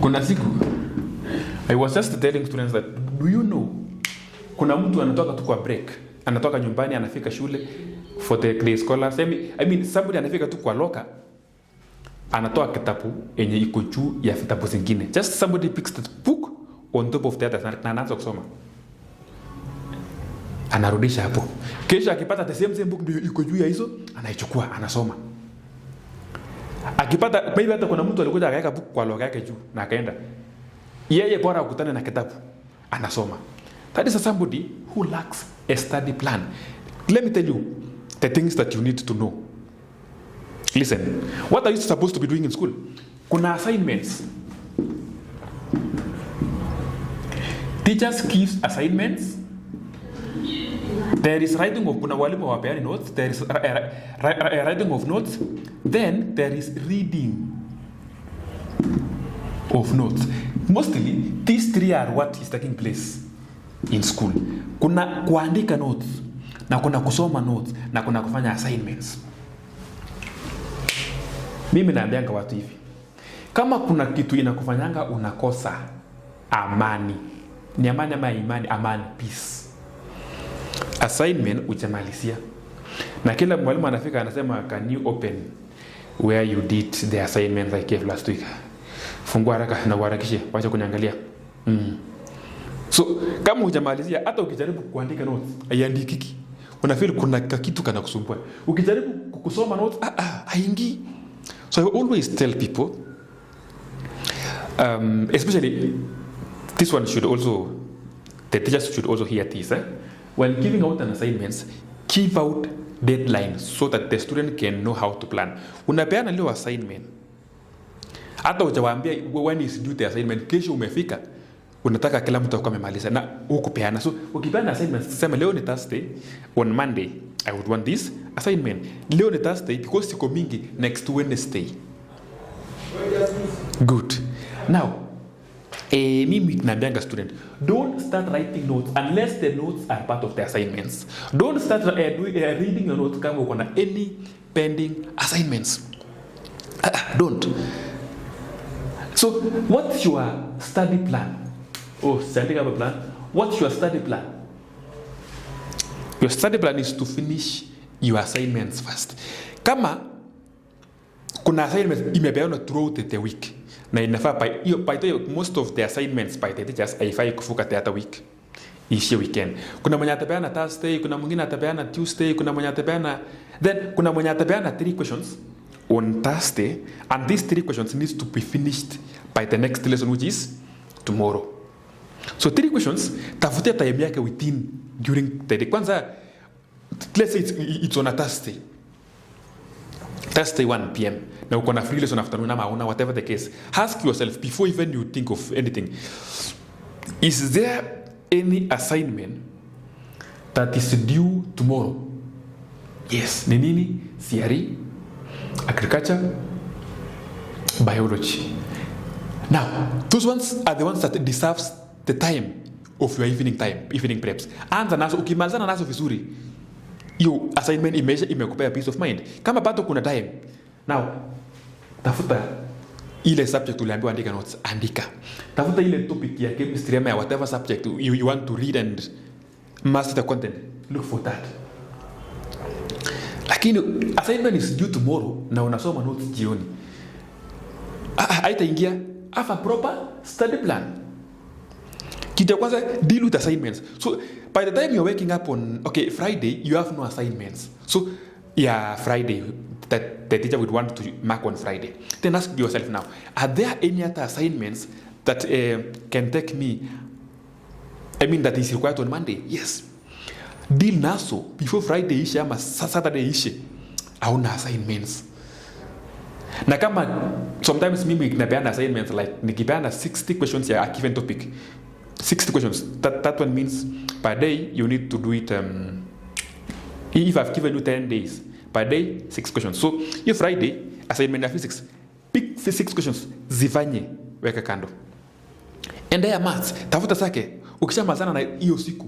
Speaker 1: Kuna siku, I was just telling students that, do you know, kuna mtu anatoka tu kwa break, anatoka nyumbani, anafika shule for the grade scholars. I mean, somebody anafika tu kwa loka, anatoa kitabu yenye iko juu ya vitabu zingine. Just somebody picks the book on top of the other na anaanza kusoma. Anarudisha hapo. Kesho akipata the same book ndio iko juu ya hizo, anaichukua, anasoma. Akipata maybe hata kuna mtu alikuja akaweka book kwa loga yake juu na akaenda. Yeye bora akutane na kitabu, anasoma. That is somebody who lacks a study plan. Let me tell you the things that you need to know. Listen, what are you supposed to be doing in school? Kuna assignments. Teachers give assignments. There is writing of kuna walimu wapeani notes. There is writing of notes. Then there is reading of notes. Mostly, these 3 are what is taking place in school. Kuna kuandika notes, na kuna kusoma notes, na kuna kufanya assignments. Mimi naambianga watu hivi. Kama kuna kitu inakufanyanga unakosa amani. Ni amani ama imani? Amani, peace. Assignment ujamalizia. Na kila mwalimu anafika anasema, can you open where you did the assignments I gave last week? Fungua haraka na uharakishe, wacha kuniangalia. So kama hujamalizia, hata ukijaribu kuandika notes haiandikiki. Unafeel kuna kitu kana kusumbua. Ukijaribu kusoma notes haingii. So I always tell people, especially this one should also, the teachers should also hear this. When giving out an assignments, give out deadlines so that the student can know how to plan. Unapeana leo assignment, hata ujawaambia when is due the assignment, kesho umefika, unataka kila mtu akome amemaliza na ukupeana. So ukipeana assignments, sema leo ni Thursday, on Monday I would want this assignment. Leo ni Thursday because siko mingi, next Wednesday. Good. Now, mimi naambianga student, don't start writing notes unless the notes are part of the assignments. Don't start reading your notes kama uko na any pending assignments. Don't. So, what's your study plan? Oh, setting up a plan. What's your study plan? Your study plan is to finish your assignments first. Kama kuna assignments imepeanwa throughout the week, na inafaa by the most of the assignments by the teachers haifai kufuka the other week, ishi weekend. Kuna mwenye atapeana Thursday, kuna mwingine atapeana Tuesday, kuna mwenye atapeana, then kuna mwenye atapeana 3 questions on Thursday, and these 3 questions needs to be finished by the next lesson, which is tomorrow. So 3 questions, tafutia time yake within during the day. Kwanza, let's say it's on a Thursday 1 p.m. na uko na free lesson afternoon ama una whatever the case. Ask yourself before even you think of anything, is there any assignment that is due tomorrow? Yes. Ni nini? CRE, agriculture, biology. Now, those ones are the ones that deserves the time of your evening preps. Anza nazo, ukimalizana nazo vizuri, hiyo assignment imekupea peace of mind. Kama bado kuna time, now tafuta ile subject uliambiwa andika notes, andika. Tafuta ile topic ya chemistry ama whatever subject you want to read and master the content. Look for that. Lakini assignment is due tomorrow na unasoma notes jioni. Haitaingia. Have a proper study plan. Kitu ya kwanza, deal with assignments. So by the time you're waking up on Friday, you have no assignments. So Friday that the teacher would want to mark on Friday. Then ask yourself now, are there any other assignments that can take me, that is required on Monday? Yes. Deal naso before Friday ishe ama Saturday ishe. Hauna assignments. Na kama sometimes mimi napeana assignments like nikipeana 60 questions ya a given topic. 60 questions. That one means per day you need to do it. If I've given you 10 days, per day 6 questions. So if Friday assignment ya physics, pick 6 questions, zifanye, weka kando. Endea maths, tafuta sake. Ukishamalizana na hiyo siku,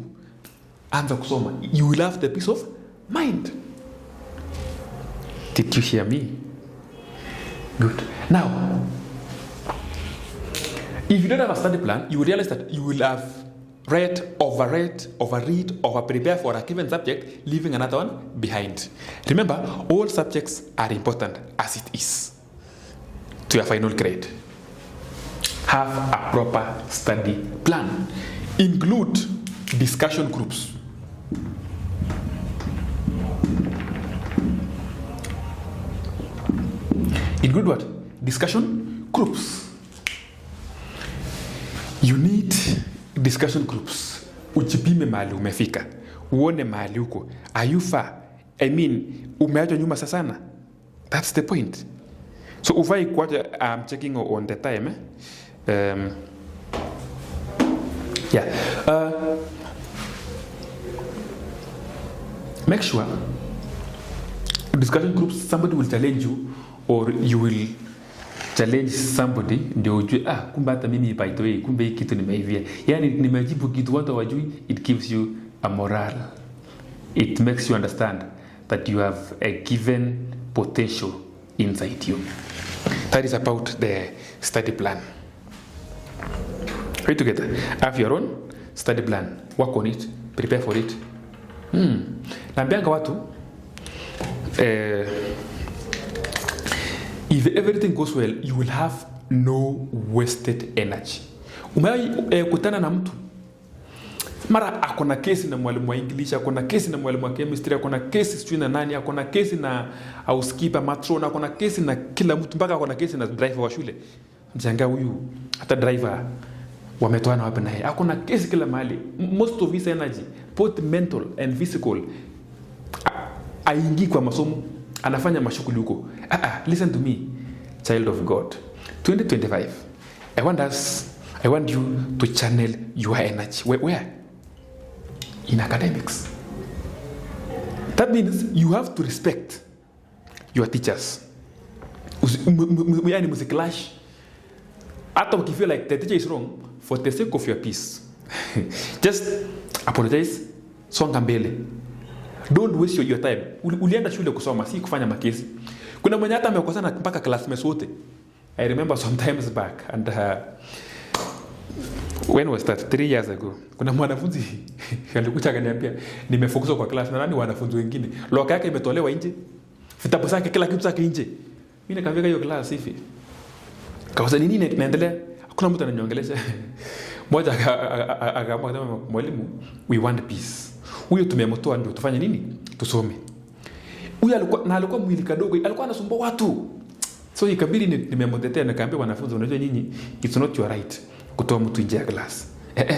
Speaker 1: anza kusoma. You will have the peace of mind. Did you hear me? Good. Now, if you don't have a study plan, you will realize that you will have read, overread, overread, overprepare for a given subject, leaving another one behind. Remember, all subjects are important as it is to your final grade. Have a proper study plan. Include discussion groups. Include what? Discussion groups. You need discussion groups. Ujipime mahali umefika. Uone mahali uko. Are you far? Umeachwa nyuma sana. That's the point. So ufai kwaja, I'm checking on the time. Make sure discussion groups, somebody will challenge you or you will challenge somebody ndio ujue kumbe hata mimi by the way kumbe hii kitu nimeivia. Yani nimejibu kitu watu hawajui. It gives you a morale. It makes you understand that you have a given potential inside you. That is about the study plan. Are you together? Have your own study plan. Work on it. Prepare for it. Naambianga watu if everything goes well, you will have no wasted energy. Kutana na mtu mara akona kesi na mwalimu wa English, akona kesi na mwalimu wa chemistry, akona kesi sijui na nani, akona kesi na housekeeper, matron, akona kesi na kila mtu, mpaka akona kesi na driver wa shule. Mjanga huyu hata driver wametoana wapi naye? Akona kesi kila mahali. Most of his energy, both mental and physical, aingi kwa masomo, anafanya mashughuli huko. Listen to me, child of God. 2025, I want you to channel your energy. Where? In academics. That means you have to respect your teachers. Yani musiclash. Hata ukifeel like the teacher is wrong, for the sake of your peace, just apologize, songa mbele. Don't waste your time. Ulienda shule kusoma, si kufanya makesi. Kuna mwenye hata amekosana mpaka classmates wote. I remember sometimes back, and when was that? 3 years ago. Kuna mwanafunzi alikuja akaniambia nimefukuzwa kwa class na nani wanafunzi wengine. Loka yake imetolewa nje. Vitabu zake kila kitu zake nje. Mimi nikamwambia hiyo class hivi. Kauza nini inaendelea? Hakuna mtu ananiongelesha. Mmoja akamwambia mwalimu, we want peace. Huyo tumemtoa ndio tufanye nini? Tusome. Huyo alikuwa mwili kadogo, alikuwa anasumbua watu. So ikabidi nimemtetea na kaambia wanafunzi, unajua nyinyi, it's not your right kutoa mtu nje ya class.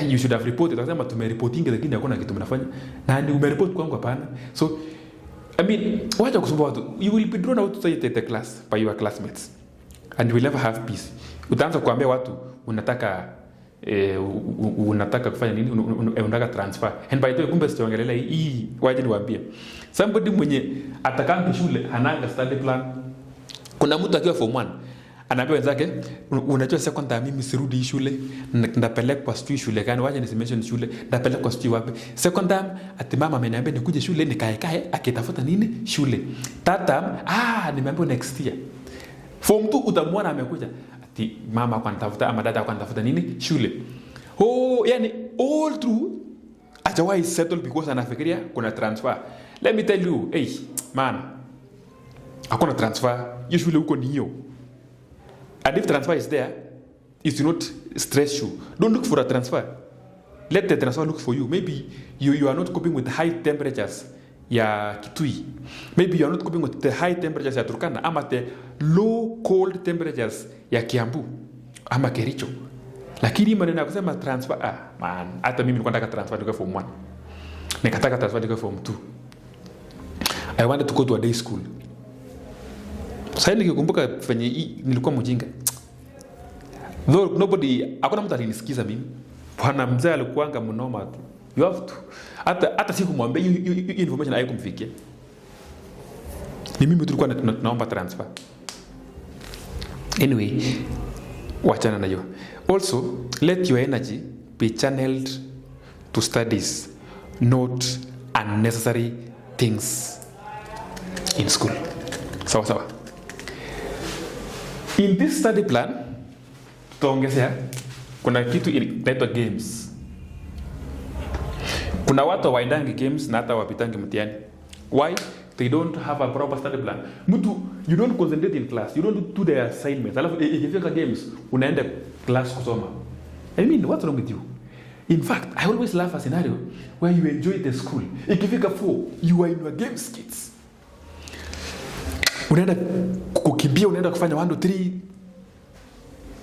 Speaker 1: You should have reported. Akasema tumereporting lakini hakuna kitu mnafanya. Na ni umereport kwangu hapana. So wacha kusumbua watu. You will be drawn out to the class by your classmates. And you will never have peace. Utaanza kuambia watu unataka kufanya nini? Unataka transfer. And by the way, kumbe sitongelelea hii, waje niwaambie. Somebody mwenye atakaa shule anaanga study plan. Kuna mtu akiwa form 1 anaambia wenzake, unajua second time mimi sirudi shule, ndapelekwa shule gani, waje nisimeshon shule, ndapelekwa wapi. Second time ati mama ameniambia nikuje shule nikae akitafuta nini? Shule. Third time nimeambiwa next year. Form 2 utamwona amekuja. mama kwa nitafuta ama dada kwa nitafuta nini shule. Yani all through hajawahi settle because anafikiria kuna transfer. Let me tell you, hey man, hakuna transfer. Hiyo shule huko ni hiyo. And if transfer is there, it will not stress you. Don't look for a transfer. Let the transfer look for you. Maybe you are not coping with high temperatures ya Kitui. Maybe you are not coping with the high temperatures ya Turkana ama the low cold temperatures ya Kiambu ama Kericho. Lakini maneno ya kusema transfer, man, hata mimi nilikuwa nataka transfer to form 1. Nikataka transfer to form 2. I wanted to go to a day school. Sasa nikikumbuka venye nilikuwa mjinga. Though nobody, hakuna mtu alinisikiza mimi. Bwana mzee alikuanga mnoma tu. You have to. Hata sikumwambia hiyo information haikumfikia. Ni mimi tulikuwa tunaomba transfer. Anyway, wachana na hiyo. Also, let your energy be channeled to studies, not unnecessary things in school. Sawa. In this study plan, tutaongezea kuna kitu inaitwa games. Kuna watu waendangi games na hata wapitangi mtihani. Why? They don't have a proper study plan. You don't concentrate in class. You don't do the assignments. Alafu ikifika games, unaenda class kusoma. I mean, what's wrong with you? In fact, I always laugh a scenario where you enjoy the school. Ikifika 4, you are in your games kids. Unaenda kukimbia, unaenda kufanya 1 to 3.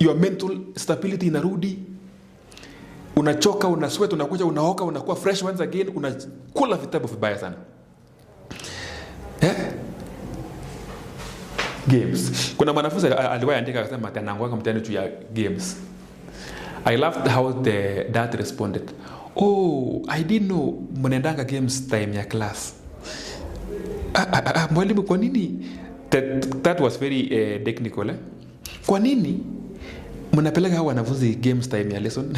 Speaker 1: Your mental stability inarudi. Unachoka, unasweat, unakuja, unaoka, unakuwa fresh once again, unakula vitabu vibaya sana. Games. Kuna mwanafunzi aliwahi andika akasema atanangwanga mtihani juu ya games. I loved how the dad responded. Oh, I didn't know mnaendanga games time ya class. Mwalimu, kwa nini? That was very technical. Kwa nini mnapeleka hao wanafunzi games time ya lesson?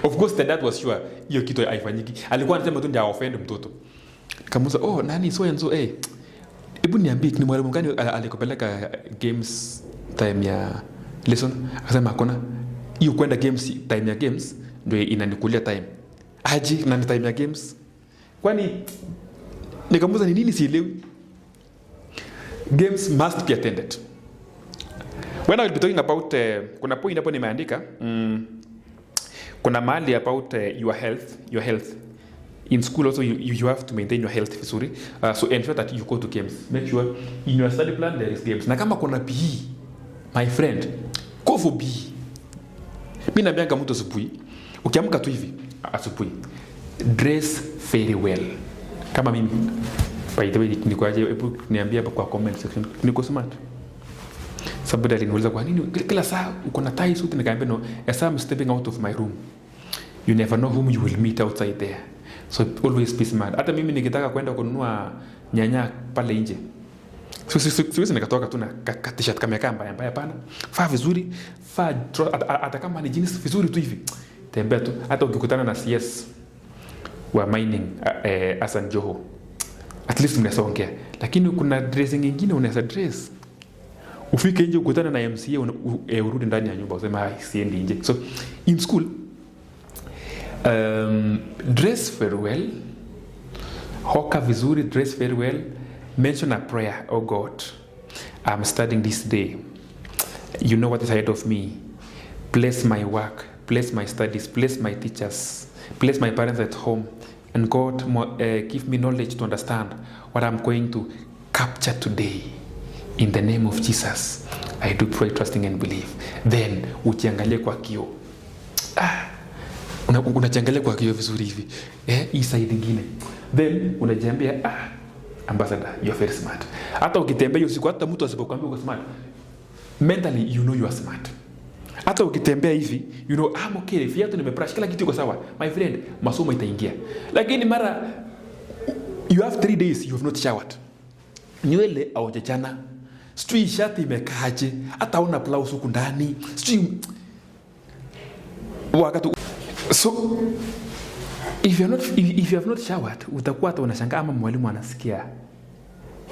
Speaker 1: Of course the dad was sure hiyo kitu haifanyiki. Alikuwa anasema tu ndio offend mtoto. Kamuza, nani so and so, hebu niambie ni mwalimu gani alikupeleka games time ya lesson? Akasema hakuna. Hiyo kwenda games time ya games ndio inanikulia time. Aje na time ya games? Kwani nikamuza ni nini sielewi? Games must be attended. When I will be talking about kuna point hapo nimeandika kuna mahali about your health. In school also you have to maintain your health vizuri. So ensure that you go to games. Make sure in your study plan there is games. Na kama kuna PE, my friend, go for PE. Mimi naambianga mtu asubuhi, ukiamka tu hivi asubuhi, dress very well. Kama mimi, by the way, nikoaje, hebu niambie hapa kwa comment section. Niko smart. Somebody aliniuliza kwa nini kila saa uko na tie suit, nikaambia no, as I'm stepping out of my room, you never know whom you will meet outside there. So always be smart. Hata mimi nikitaka kwenda kununua nyanya pale nje, siwezi nikatoka tu na t-shirt kama kamba mbaya pana. Faa vizuri, hata kama ni jeans vizuri tu hivi. Tembea tu, hata ukikutana na CS wa mining Hassan Joho, at least mnaweza ongea. Lakini kuna dressing nyingine unaweza dress, ufike nje ukutana na MCA urudi ndani ya nyumba useme siendi nje. So in school, dress very well, hoka vizuri, dress very well, mention a prayer. Oh God, I'm studying this day, you know what is ahead of me. Bless my work, bless my studies, bless my teachers, bless my parents at home, and God give me knowledge to understand what I'm going to capture today. In the name of Jesus, I do pray, trusting and believe. Then ukiangalia kwa kio, unajiangalia kwa kio vizuri hivi, hii side nyingine, then unajiambia ambassador, you're very smart. Hata ukitembea usiku, hata mtu asipokuambia uko smart, mentally you know you are smart. Hata ukitembea hivi, you know I'm okay, viatu nimebrush, kila kitu iko sawa, my friend, masomo itaingia. Lakini mara you have 3 days you have not showered, nywele haujachana, sijui shati imekaaje, hata una blouse huko ndani, sijui wakati. So if you have not showered, utakuwa hata unashangaa ama mwalimu anasikia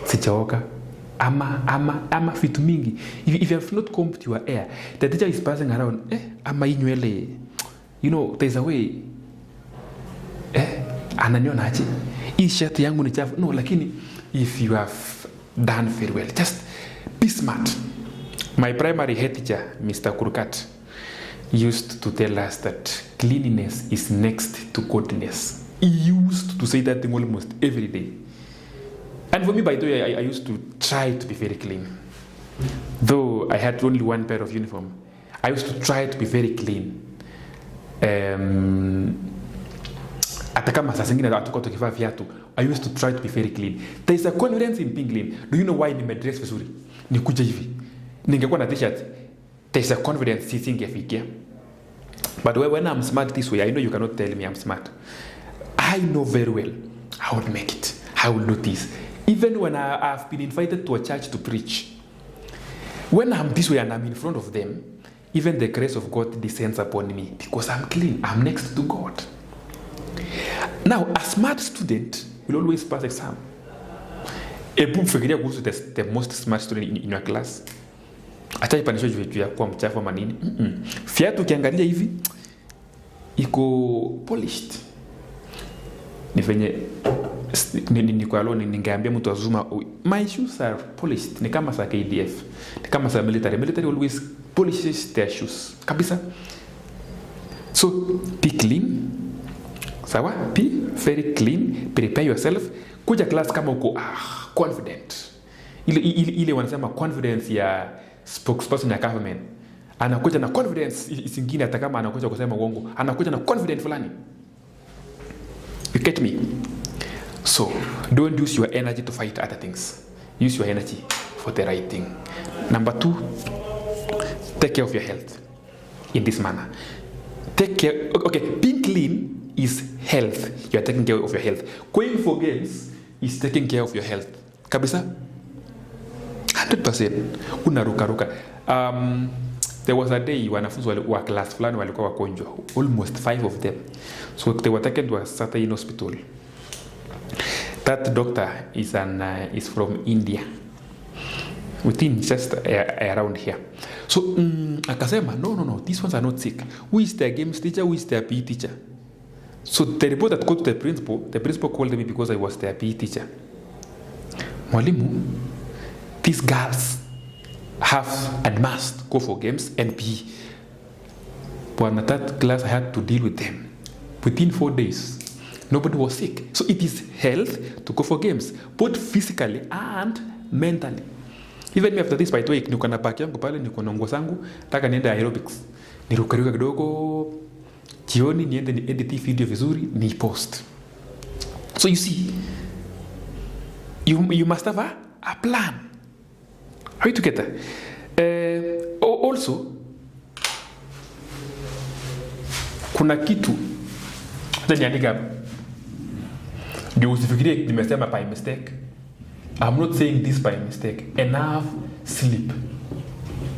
Speaker 1: sijaoka. ama vitu mingi. If you have not combed your hair, the teacher is passing around, ama inywele, there's a way, ananiona aje, hii shati yangu ni chafu. No, lakini if you have done very well, just be smart. My primary head teacher, Mr. Kurkat, used to tell us that cleanliness is next to godliness. He used to say that thing almost every day. And for me, by the way, I used to try to be very clean. Though I had only one pair of uniform, I used to try to be very clean. Hata kama saa zingine hatukuwa tukivaa viatu, I used to try to be very clean. There is a confidence in being clean. Do you know why nimedress vizuri? Nikuja hivi. Ningekuwa na t-shirt, there is a confidence singefikia. But when I'm smart this way, I know you cannot tell me I'm smart. I know very well I will make it. I will do this. Even when I've been invited to a church to preach, when I'm this way and I'm in front of them, even the grace of God descends upon me because I'm clean. I'm next to God. Now, a smart student will always pass exam. Ebu mfikiria kuhusu the most smart student in your class. Acha ipanishwe juu ya kuwa mchafu ama nini. Fiatu ukiangalia hivi iko polished. Ni venye ni kwa leo ningeambia mtu azuma, my shoes are polished. Ni kama sa KDF, ni kama sa military always polishes their shoes kabisa. So be clean, sawa, be very clean, prepare yourself. Kuja class kama uko confident, ile wanasema confidence ya spokesperson ya government. Anakuja na confidence isingine, hata kama anakuja kusema uongo, anakuja na confidence fulani. You get me? So, don't use your energy to fight other things. Use your energy for the right thing. Number 2, take care of your health in this manner. Take care. Okay, being clean is health. You are taking care of your health. Going for games is taking care of your health. Kabisa? 100%. Unaruka. There was a day wanafunzi wa class fulani walikuwa wagonjwa, almost 5 of them. So they were taken to a certain hospital. That doctor is from India, within just around here. So akasema, no, these ones are not sick. Who is their games teacher? Who is their PE teacher? So the report that got to the principal called me because I was their PE teacher. Mwalimu, these girls have and must go for games and PE. But that class I had to deal with them. Within 4 days, nobody was sick. So it is health to go for games, both physically and mentally. Even me after this, by the way, niko na baki yangu pale, niko na nguo zangu, nataka niende aerobics. Nirukaruka kidogo, jioni niende edit video vizuri, ni post. So you see, you must have a plan. Are you together? Also, kuna kitu niandika ndio usifikirie nimesema by mistake. I'm not saying this by mistake. Enough sleep.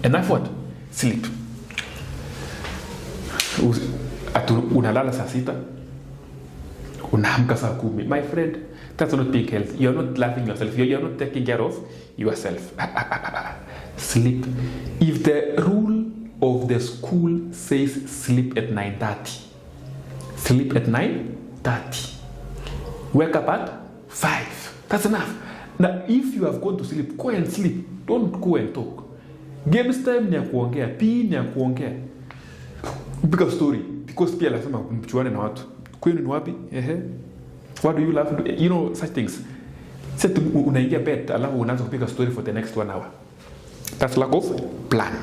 Speaker 1: Enough what? Sleep. Unalala saa 6, unaamka saa 10. My friend, that's not being healthy. You're not loving yourself. You're not taking care of yourself. Sleep. If the rule of the school says sleep at 9:30, sleep at 9:30. Wake up at 5. That's enough. Now, if you have gone to sleep, go and sleep. Don't go and talk. Games time ni ya kuongea, PE ni ya kuongea. Big story. Because pia lazima mchuane na watu. Kwenu ni wapi? What do you love to do? You know, such things. Set unaingia bed, alafu unaanza kupiga story for the next 1 hour. That's lack of plan.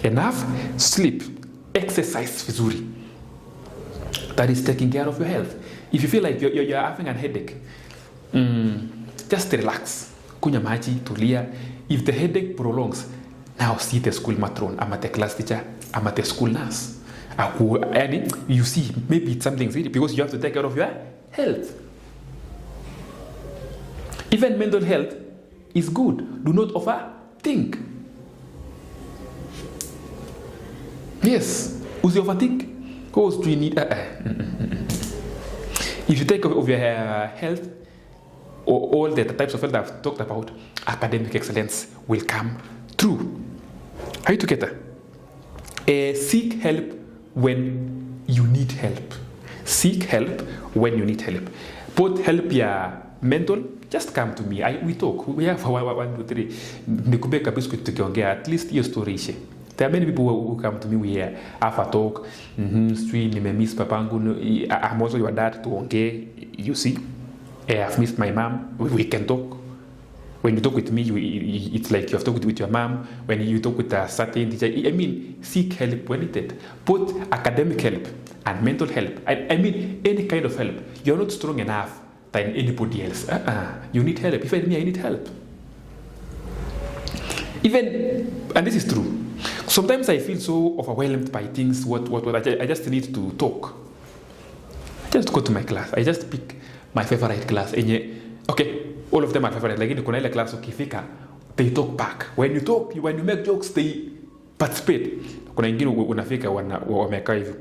Speaker 1: Enough sleep. Exercise vizuri. That is taking care of your health. If you feel like you're having a headache, just relax. Kunywa maji, tulia. If the headache prolongs, now see the school matron, ama the class teacher, ama the school nurse. And you see, maybe it's something serious because you have to take care of your health. Even mental health is good. Do not overthink. Yes, usi overthink. Because do you need? If you take care of your health, all the types of help that I've talked about, academic excellence will come through. Are you together? Seek help when you need help. Seek help when you need help. Both help your mental, just come to me. We talk. We have 1, 2, 3. Nikubeka biscuit tukiongea, at least your story ishe. There are many people who come to me, we have a talk. Nimemiss papangu. I'm also your dad tuongee. You see, I've missed my mom. We can talk. When you talk with me, it's like you have talked with your mom. When you talk with a certain teacher, I mean, seek help when needed. Both academic help and mental help. I mean, any kind of help. You're not strong enough than anybody else. You need help. Even me, I need help. Even, and this is true. Sometimes I feel so overwhelmed by things. I just need to talk. I just go to my class. I just pick my favorite class. Okay. All of them are favorite. Like in the class ukifika, they talk back. When you make jokes, they participate. Kuna ingine unafika wamekaa hivi.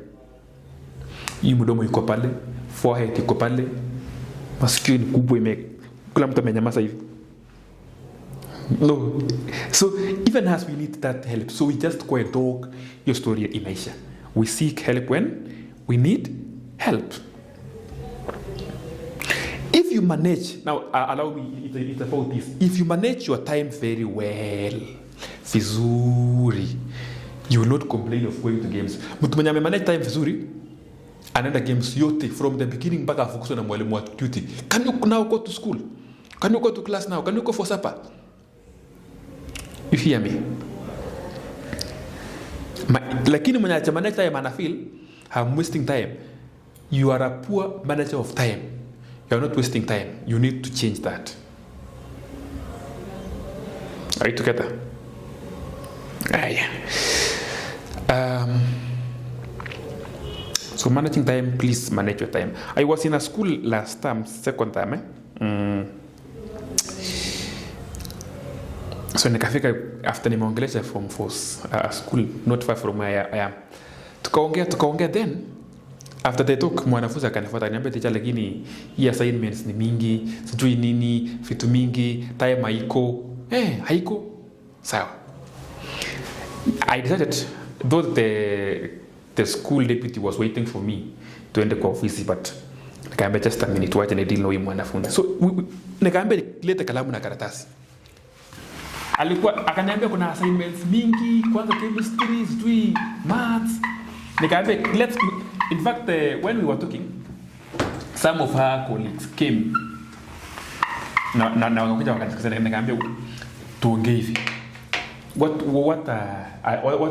Speaker 1: Hii mdomo iko pale, forehead iko pale, masikio ni kubwa kila mtu amenyamaza hivi. No. So even as we need that help, so we just go and talk your story imeisha. We seek help when we need help. If you manage, now allow me, it's about this. If you manage your time very well, vizuri, you will not complain of going to games. Mtu mwenye amemanage time vizuri, anaenda games yote from the beginning mpaka afukuswe na mwalimu wa duty. Can you now go to school? Can you go to class now? Can you go for supper? You hear me? Lakini mwenye achamanage time ana feel, I'm wasting time. You are a poor manager of time. You are not wasting time. You need to change that. Are you together? Yeah. So managing time, please manage your time. I was in a school last time, second time. So nikafika after nimeongelesha from force school not far from where I am. Tukaongea then. After they talk, mwanafunzi akanifuata akaniambia teacher, lakini hii assignments ni mingi, sijui nini, vitu mingi, time haiko. Haiko. Sawa. I decided, though the school deputy was waiting for me to ende kwa ofisi, but nikaambia just a minute, wacha ni deal na huyu mwanafunzi. So nikaambia leta kalamu na karatasi. Alikuwa akaniambia kuna assignments mingi, kwanza chemistry, sijui maths. Nikaambia in fact, when we were talking, some of her colleagues came. Na wakakuja wakanisikiliza, nikaambia tuongee hivi. What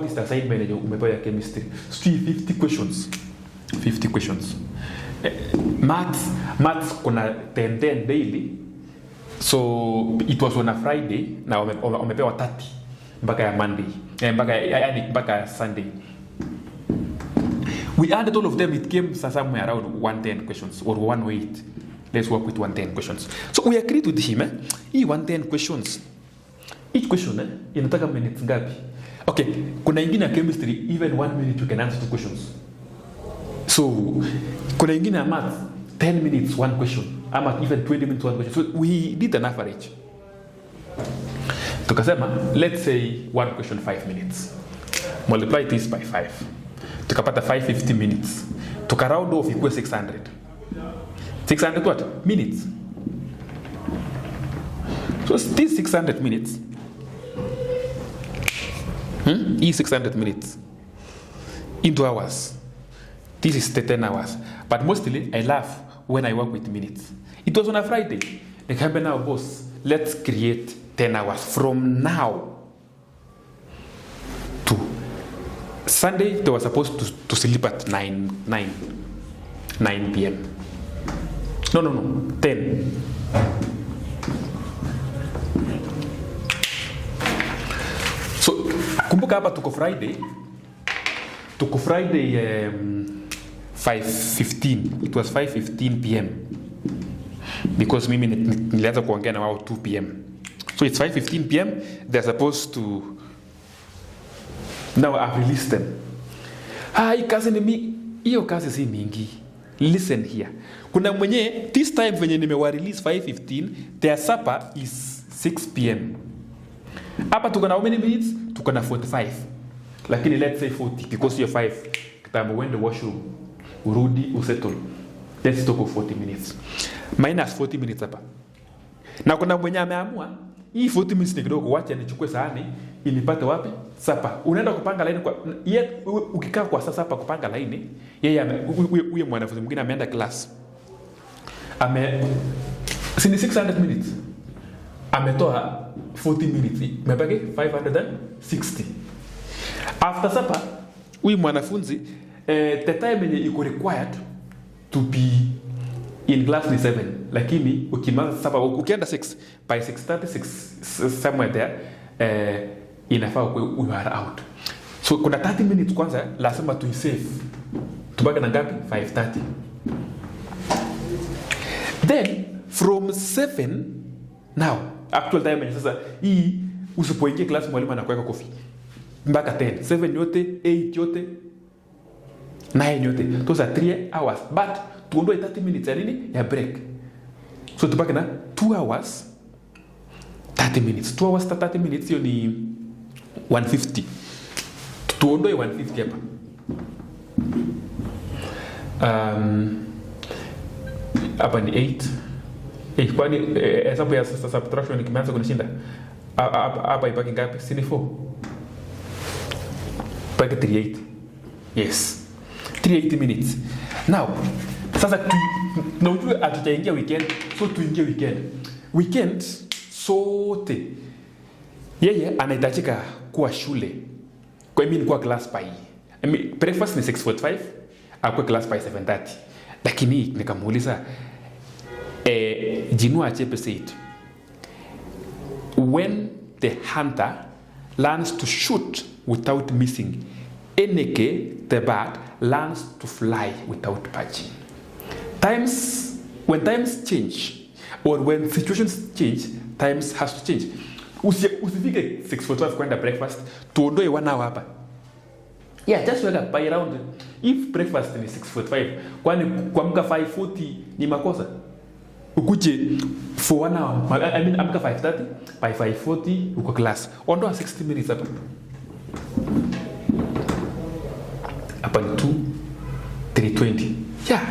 Speaker 1: is the assignment umepewa ya chemistry? 50 questions. 50 questions. Maths kuna 10 daily. So it was on a Friday. Na umepewa 30 mpaka ya Monday. Mpaka Sunday. We added all of them, it came somewhere around 110 questions or 108. Let's work with 110 questions. So we agreed with him, hii 110 questions. Each question, inataka minutes ngapi? Okay, kuna ingine ya chemistry, even 1 minute you can answer 2 questions. So, kuna ingine ya math, 10 minutes, 1 question. Ama even 20 minutes, 1 question. So we did an average. Tukasema, let's say 1 question 5 minutes. Multiply this by 5. Tukapata 550 minutes. Tukaround off equals 600. 600 what? Minutes. So these 600 minutes. These 600 minutes into hours. This is 10 hours. But mostly I laugh when I work with minutes. It was on a Friday. Like, hey, now, boss, let's create 10 hours from now to Sunday. They were supposed to sleep at 9 p.m. No, 10. So, kumbuka hapa tuko Friday 5:15. It was 5:15 p.m. because mimi nilianza kuongea na wao 2 p.m. So it's 5:15 p.m. They're supposed to, now I've released them. Hii kazi ni hiyo kazi si mingi. Listen here. Kuna mwenye this time venye nimewa release 5:15, their supper is 6 p.m. Hapa tuko na how many minutes? Tuko na 45. Lakini let's say 40 because you're 5. Kitambo uende washroom, urudi, usettle. Let's talk of 40 minutes. Minus 40 minutes hapa. Na kuna mwenye ameamua hii 40 minutes ni kidogo, wacha nichukue sahani ilipate wapi? Sapa. Unaenda kupanga laini kwa ukikaa kwa sasa hapa kupanga laini, yeye huyo mwanafunzi mwingine ameenda class. Si ni 600 minutes. Ametoa 40 minutes. Mebaki 560. After supper, huyu mwanafunzi the time yenye iko required to be in class ni 7, lakini ukimaliza sapa ukienda 6 by 6:30 somewhere there inafaa we are out. So kuna 30 minutes kwanza lazima tu save. Tubaki na ngapi? 5:30. Then from 7 now actual time sasa hii usipoingia class mwalimu anakuweka coffee mpaka 10, 7 yote, 8 yote, 9 yote. Those are 3 hours. But tuondoe 30 minutes ya nini? Ya break. So tupake na 2 hours 30 minutes. 2 hours 30 minutes hiyo ni 150. Tuondoe 150 hapa. Hapa ni 8. Kwani hesabu ya subtraction nikianza kunishinda. Hapa ipaki ngapi? Si ni 4. Paki 38. Yes. 380 minutes. Now, sasa na ujue hatutaingia weekend, so tuingie weekend. Weekend sote yeye anahitajika kuwa shule. Kwa mimi nilikuwa class by. Breakfast ni 6:45, akwa class by 7:30. Lakini nikamuuliza Jinua Achebe said, when the hunter learns to shoot without missing, Eneke the bird learns to fly without perching. When times change or when situations change, times has to change. Usifike 6:45 kwenda breakfast, tuondoe 1 hour hapa. Yeah, just wake up by around. If breakfast ni 6:45, kwani kuamka 5:40 ni makosa? Ukuje for 1 hour. I mean amka 5:30, by 5:40 uko class. Ondoa 60 minutes hapa. Hapa ni 3:20. Yeah.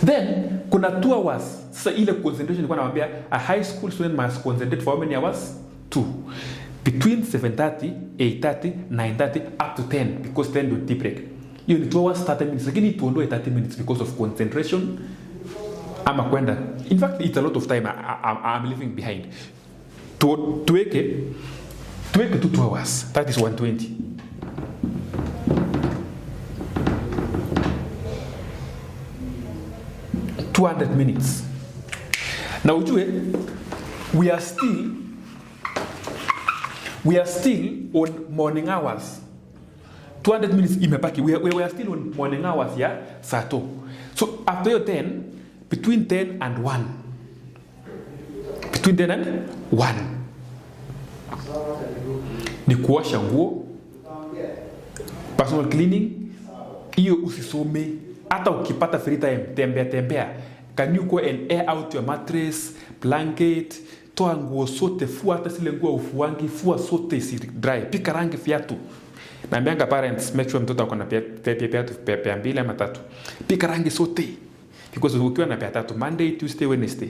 Speaker 1: Then kuna 2 hours. Sasa ile concentration nilikuwa nawaambia a high school student must concentrate for how many hours? 2. Between 7:30, 8:30, 9:30 up to 10 because 10 ndio tea break. Hiyo ni 2 hours 30 minutes. Lakini tuondoe 30 minutes because of concentration ama kwenda. In fact it's a lot of time I'm leaving behind. Tuweke 2 hours. That is 120. $200 minutes. Now ujue we are still on morning hours. 200 minutes imepaki. We are still on morning hours ya sato. So after your 10, between 10 and 1. Between 10 and 1. Ni kuosha nguo, personal cleaning. Hiyo usisome. Hata ukipata free time, tembea. Can you go and air out your mattress, blanket, toa nguo sote, fua hata zile nguo ufuangi, fua sote si dry, pika rangi viatu. Naambianga parents, make sure mtoto akona viatu pea 2 ama 3. Pika rangi sote. Because ukiwa na pea 3, Monday, Tuesday, Wednesday.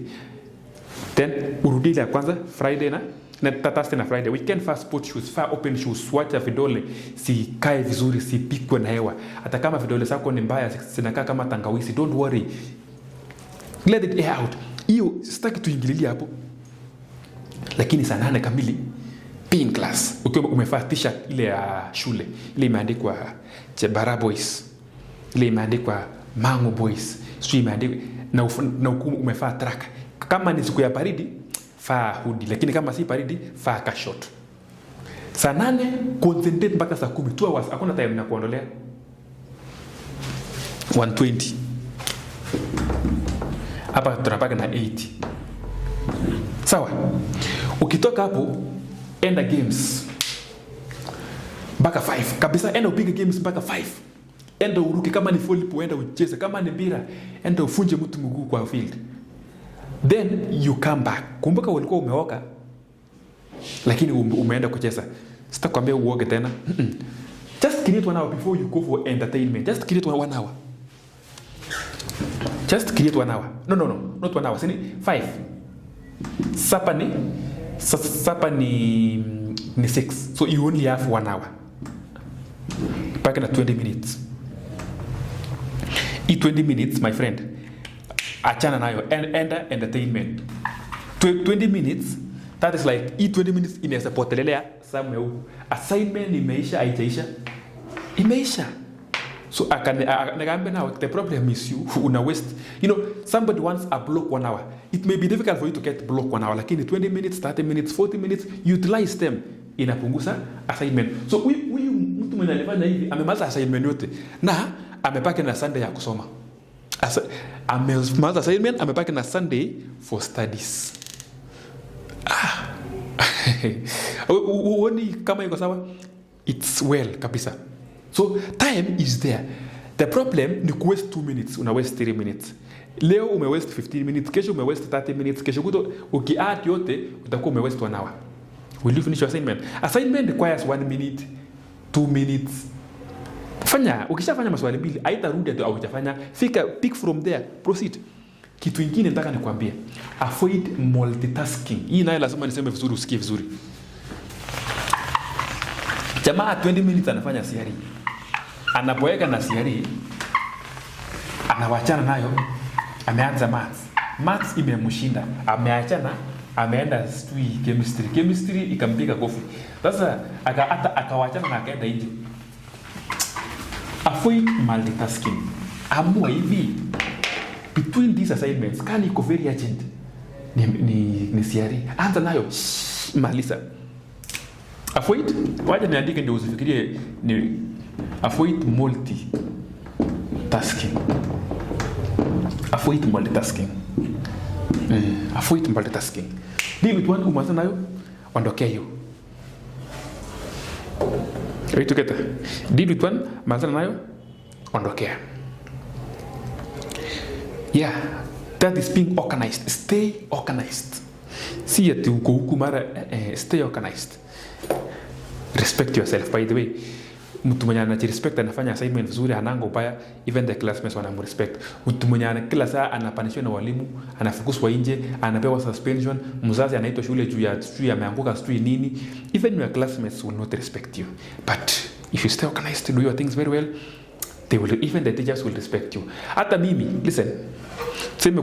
Speaker 1: Then urudi ile kwanza Friday na Thursday na Friday. Weekend fast sport shoes, far open shoes, wacha vidole si kae vizuri, si pikwe na hewa. Hata kama vidole zako ni mbaya, zinakaa kama tangawizi, don't worry. Let it air out. Hiyo sitaki tuingililie hapo. Lakini saa 8 kamili be in class. Ukiwa umevaa t-shirt ile ya shule, ile imeandikwa Chebara Boys, ile imeandikwa Mango Boys, sio imeandikwa na umevaa track. Kama ni siku ya baridi, faa hoodie, lakini kama si baridi, faa ka short. Saa 8 concentrate mpaka saa 10. 2 hours, hakuna time na kuondolea. 120. Hapa tunapaka na 80. Sawa. Ukitoka hapo enda games mpaka 5. Kabisa enda upige games mpaka 5. enda uruke, kama ni volleyball enda ucheze, kama ni mpira enda ufunje mtu mguu kwa field, then you come back. Kumbuka ulikuwa umeoga lakini umeenda kucheza. Sitakwambia uoge tena. Just create 1 hour before you go for entertainment. Just create 1 hour. Just create 1 hour. No, not 1 hour. Sini 5. Sapa ni 6. So you only have 1 hour. Back in 20 minutes. 20 minutes, my friend. Achana nayo. Enda entertainment. 20 minutes. That is like 20 minutes inaweza potelelea somewhere huko. Assignment imeisha, haijaisha. Imeisha. So nikaambia now the problem is you una waste. You know, somebody wants a block 1 hour. It may be difficult for you to get block 1 hour, lakini 20 minutes, 30 minutes, 40 minutes, utilize them, inapunguza assignment. So huyu mtu mwenye alifanya hivi amemaliza assignment yote na amepaki na Sunday ya kusoma. Amemaliza assignment, amepaki na Sunday for studies. Uoni kama iko sawa? It's well kabisa. So time is there. The problem ni waste 2 minutes, una waste 3 minutes. Leo ume waste 15 minutes, kesho ume waste 30 minutes, kesho kuto ukiadd yote utakuwa ume waste 1 hour. Will you finish your assignment? Assignment requires 1 minute, 2 minutes. Fanya, ukishafanya maswali mbili, haitarudi ati hujafanya. Pick from there, proceed. Kitu kingine nataka nikwambie, avoid multitasking. Hii nayo lazima niseme vizuri, usikie vizuri. Jamaa 20 minutes anafanya CRE. Anapoeka na CRE, anawachana nayo, ameanza maths. Maths imemshinda, ameachana, ameenda chemistry. Chemistry ikampiga kofi. Sasa akawachana na akaenda nje. Avoid multitasking. Amua hivi, between these assignments, kani iko very urgent, ni CRE, anza nayo, maliza. Avoid, waje niandike ndio usifikirie, ni avoid multitasking. Avoid multitasking. Avoid multitasking. Deal with one umaliza nayo, ondokea hiyo. Are you together? Deal with one, maliza nayo, ondokea. Yeah, that is being organized. Stay organized. See ati uko huku mara, stay organized. Respect yourself, by the way. Mtu mwenye anajirespect anafanya assignment vizuri, ananga ubaya, even the classmates wanamrespect. Mtu mwenye kila saa anapanishwa na walimu, anafukuzwa nje, anapewa suspension, mzazi anaitwa shule juu ya ameanguka sijui nini, even your classmates will not respect you. But if you stay organized to do your things very well, even the teachers will respect you. Hata mimi, listen, sema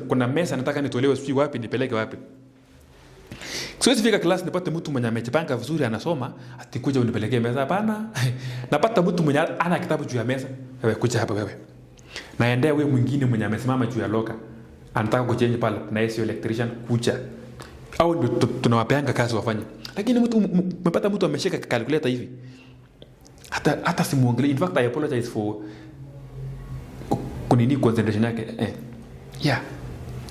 Speaker 1: kuna mesa nataka nitolewe sijui wapi, nipeleke wapi. Siwezi fika class nipate mtu mwenye amejipanga vizuri anasoma, atikuja unipelekee meza, hapana. Napata mtu mwenye ana kitabu juu ya meza, wewe kuja hapa wewe. Naendea wewe mwingine mwenye amesimama juu ya loka, anataka kuchange pale na sio electrician, kuja. Au ndio tunawapeanga kazi wafanye. Lakini umepata mtu ameshika calculator hivi. Hata simuongelee. In fact, I apologize for kunini concentration yake. Yeah.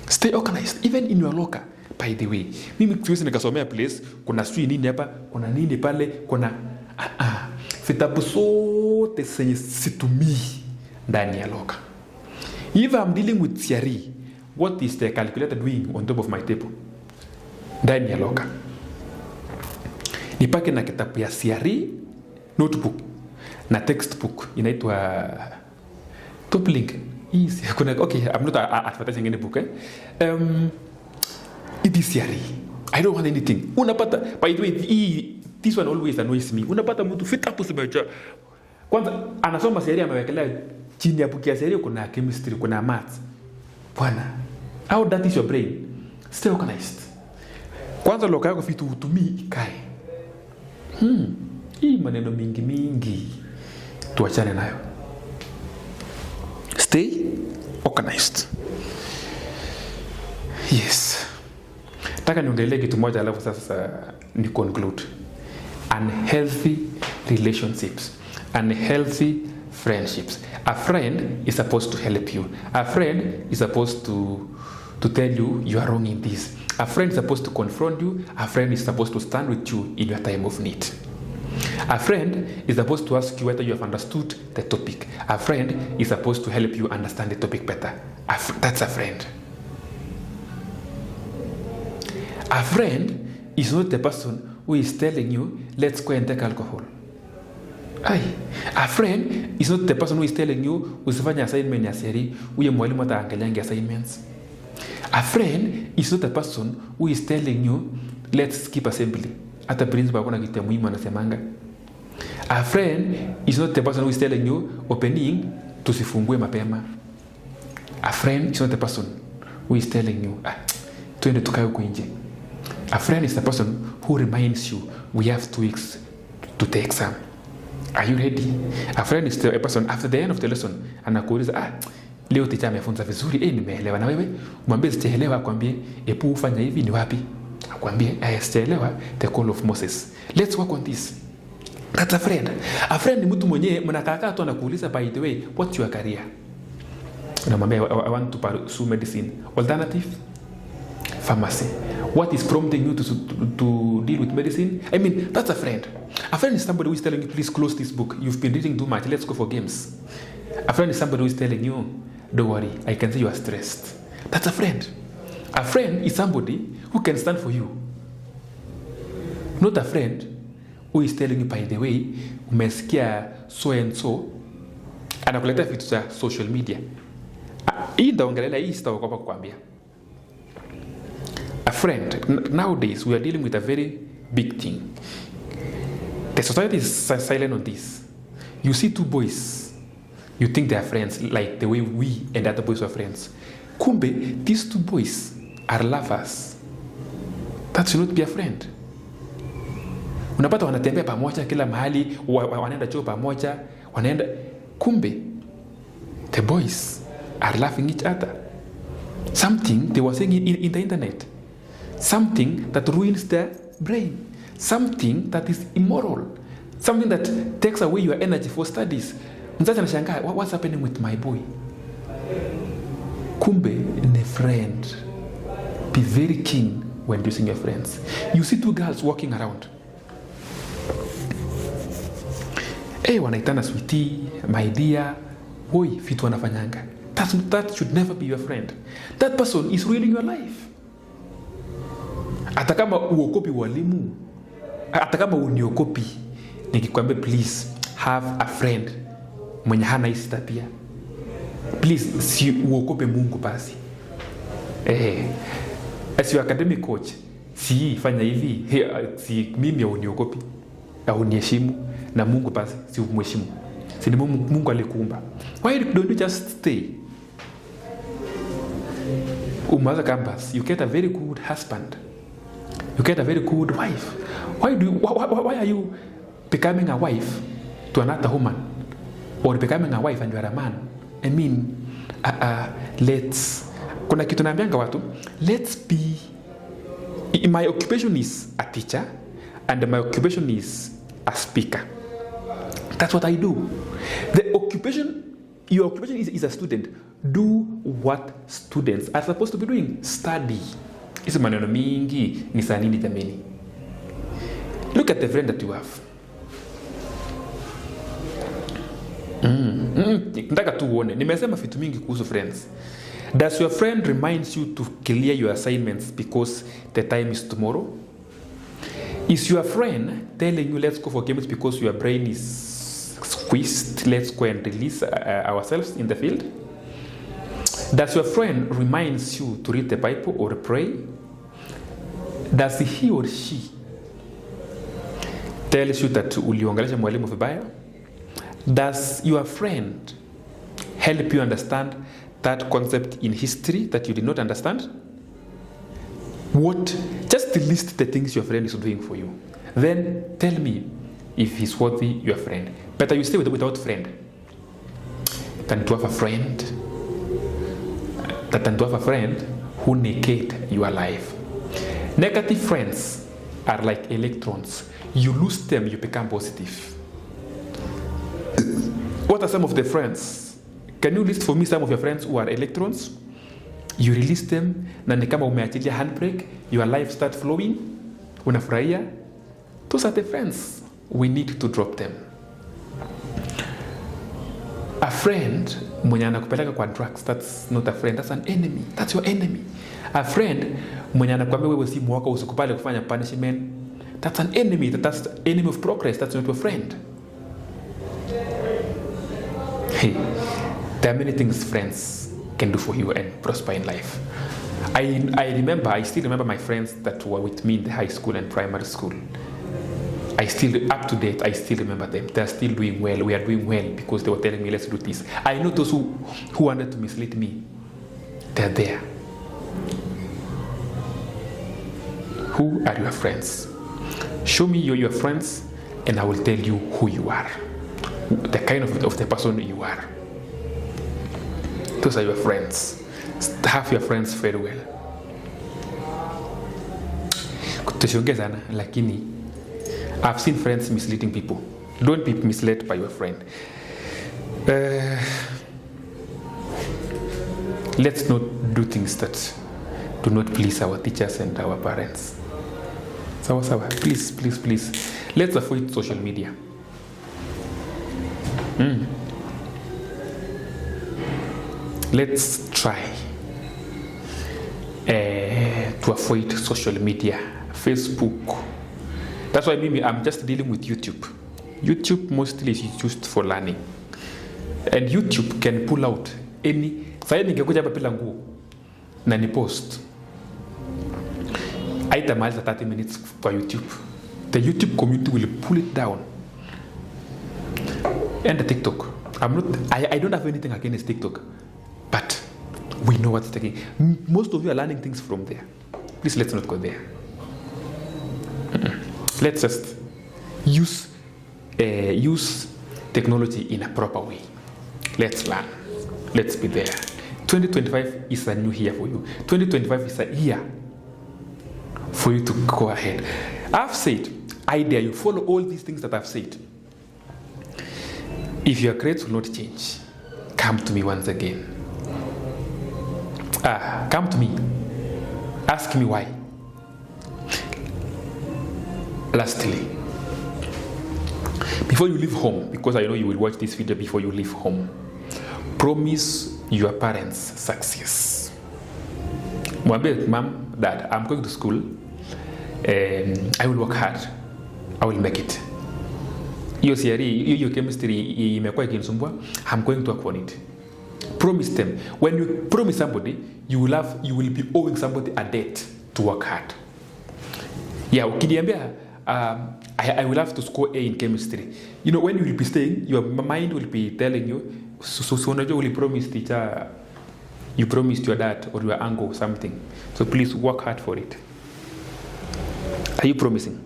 Speaker 1: Stay organized even in your locker. By the way, mimi siwezi nikasomea place, kuna sui nini hapa, kuna nini pale, kuna vitabu zote zenye situmii ndani ya locker. If I'm dealing with CRE, what is the calculator doing on top of my table? Ndani ya locker. Nipake na kitabu ya CRE notebook na textbook inaitwa top link. Easy. Okay, I'm not advertising any book. It is CRE. I don't want anything. Unapata, by the way, this one always annoys me. Unapata mtu vitabu zimeja. Kwanza anasoma CRE amewekelea chini ya book ya CRE kuna chemistry, kuna maths. Bwana, how that is your brain? Stay organized. Kwanza loka yako vitu utumii ikae. Hii maneno mingi tuachane nayo. Stay organized. Yes. Nataka niongelee kitu moja alafu sasa ni conclude. Unhealthy relationships, unhealthy friendships. A friend is supposed to help you. A friend is supposed to tell you you are wrong in this. A friend is supposed to confront you. A friend is supposed to stand with you in your time of need. A friend is supposed to ask you whether you have understood the topic. A friend is supposed to help you understand the topic better. That's a friend. A friend is not the person who is telling you, let's go and take alcohol. A friend is not the person who is telling you, usifanya assignment ya seri, uye mwalimu ataangalianga assignments. A friend is not the person who is telling you, let's skip assembly. Ata principal hakuna kitu ya muhimu anasemanga. A friend is not the person who is telling you, opening, tusifungue mapema. A friend is not the person who is telling you, tuende tukae huko nje. A friend is the person who reminds you, we have 2 weeks to take exam. Are you ready? A friend is a person after the end of the lesson anakuuliza, leo teacher amefunza vizuri, nimeelewa. Na wewe mwambie sijaelewa, akwambie epu ufanya hivi ni wapi? Akwambie sijaelewa, the call of Moses. Let's work on this. That's a friend. A friend ni mtu mwenye mnakaa tu anakuuliza, by the way, what's your career? Unamwambia I want to pursue medicine. Alternative? Pharmacy. What is prompting you to deal with medicine? I mean, that's a friend. A friend is somebody who is telling you, please close this book. You've been reading too much. Let's go for games. A friend is somebody who is telling you, don't worry, I can see you are stressed. That's a friend. A friend is somebody who can stand for you. Not a friend who is telling you, by the way, umesikia so and so, anakuletea vitu za social media. Hii ndaongelea, hii sitaogopa kukwambia. A friend, nowadays we are dealing with a very big thing. The society is silent on this. You see 2 boys, you think they are friends like the way we and other boys are friends. Kumbe, these 2 boys are lovers. That should not be a friend. Unapata wanatembea pamoja kila mahali, wanaenda choo pamoja, wanaenda. Kumbe, the boys are laughing each other. Something they were saying in the internet. Something that ruins their brain. Something that is immoral. Something that takes away your energy for studies. Mzazi anashangaa, what's happening with my boy? Kumbe ni friend. Be very keen when using your friends. You see 2 girls walking around. Wanaitana sweetie, my dear. Woi, vitu wanafanyanga. That should never be your friend. That person is ruining your life. Hata kama uokopi walimu, hata kama uniokopi, nikikwambia please have a friend mwenye hana hizi tabia. Please si uokope Mungu basi. As your academic coach, si fanya hivi, si mimi uniokopi, au uniheshimu, na Mungu basi si umheshimu. Si Mungu alikuumba. Why don't you just stay? Umaza campus, you get a very good husband. You get a very good wife. Why are you becoming a wife to another woman? Or becoming a wife and you are a man? I mean, kuna kitu naambianga watu, let's be, my occupation is a teacher and my occupation is a speaker. That's what I do. Your occupation is a student. Do what students are supposed to be doing. Study. Hizi maneno mingi ni saa nini jameni? Look at the friend that you have. Nataka tu uone. Nimesema vitu mingi kuhusu friends. Does your friend reminds you to clear your assignments because the time is tomorrow? Is your friend telling you let's go for games because your brain is squeezed, let's go and release ourselves in the field? Does your friend reminds you to read the Bible or pray? Does he or she tells you that uliongelesha mwalimu vibaya? Does your friend help you understand that concept in history that you did not understand? Just list the things your friend is doing for you. Then tell me if he's worthy your friend. Better you stay without friend than to have a friend who negate your life. Negative friends are like electrons. You lose them, you become positive. What are some of the friends? Can you list for me some of your friends who are electrons? You release them, na ni kama umeachilia handbrake, your life start flowing, unafurahia. Those are the friends we need to drop them. A friend mwenye anakupeleka kwa drugs, that's not a friend, that's an enemy. That's your enemy. A friend mwenye anakuambia wewe si mwaka usikubali kufanya punishment, that's an enemy. That's the enemy of progress. That's not your friend. Hey, there are many things friends can do for you and prosper in life. I still remember my friends that were with me in the high school and primary school. Up to date, I still remember them. They're still doing well. We are doing well because they were telling me, let's do this. I know those who wanted to mislead me. They're there. Who are your friends? Show me your friends and I will tell you who you are. The kind of the person you are. Those are your friends. Have your friends very well. Tusiongea lakini I've seen friends misleading people. Don't be misled by your friend. Let's not do things that do not please our teachers and our parents. Sawa. Please. Let's avoid social media. Let's try to avoid social media. Facebook. That's why I'm just dealing with YouTube. YouTube mostly is used for learning. And YouTube can pull out any. Sasa ningekuja hapa bila nguo na ni post. Haitamaliza 30 minutes for YouTube. The YouTube community will pull it down. And the TikTok. I don't have anything against TikTok. But we know what's taking. Most of you are learning things from there. Please, let's not go there. Let's just use technology in a proper way. Let's learn. Let's be there. 2025 is a new year for you. 2025 is a year for you to go ahead. I've said, I dare you, follow all these things that I've said. If your grades will not change, come to me once again. Come to me. Ask me why. Lastly, before you leave home, because I know you will watch this video before you leave home, promise your parents success. Mwambie, Mom, Dad, I'm going to school. I will work hard. I will make it. Your chemistry imekuwa ikinisumbua. I'm going to work on it. Promise them. When you promise somebody, you will be owing somebody a debt to work hard. Yeah, ukiniambia I will have to score A in chemistry. You know, when you will be staying, your mind will be telling you, so you will promise teacher, you promised your dad or your uncle something. So please work hard for it. Are you promising?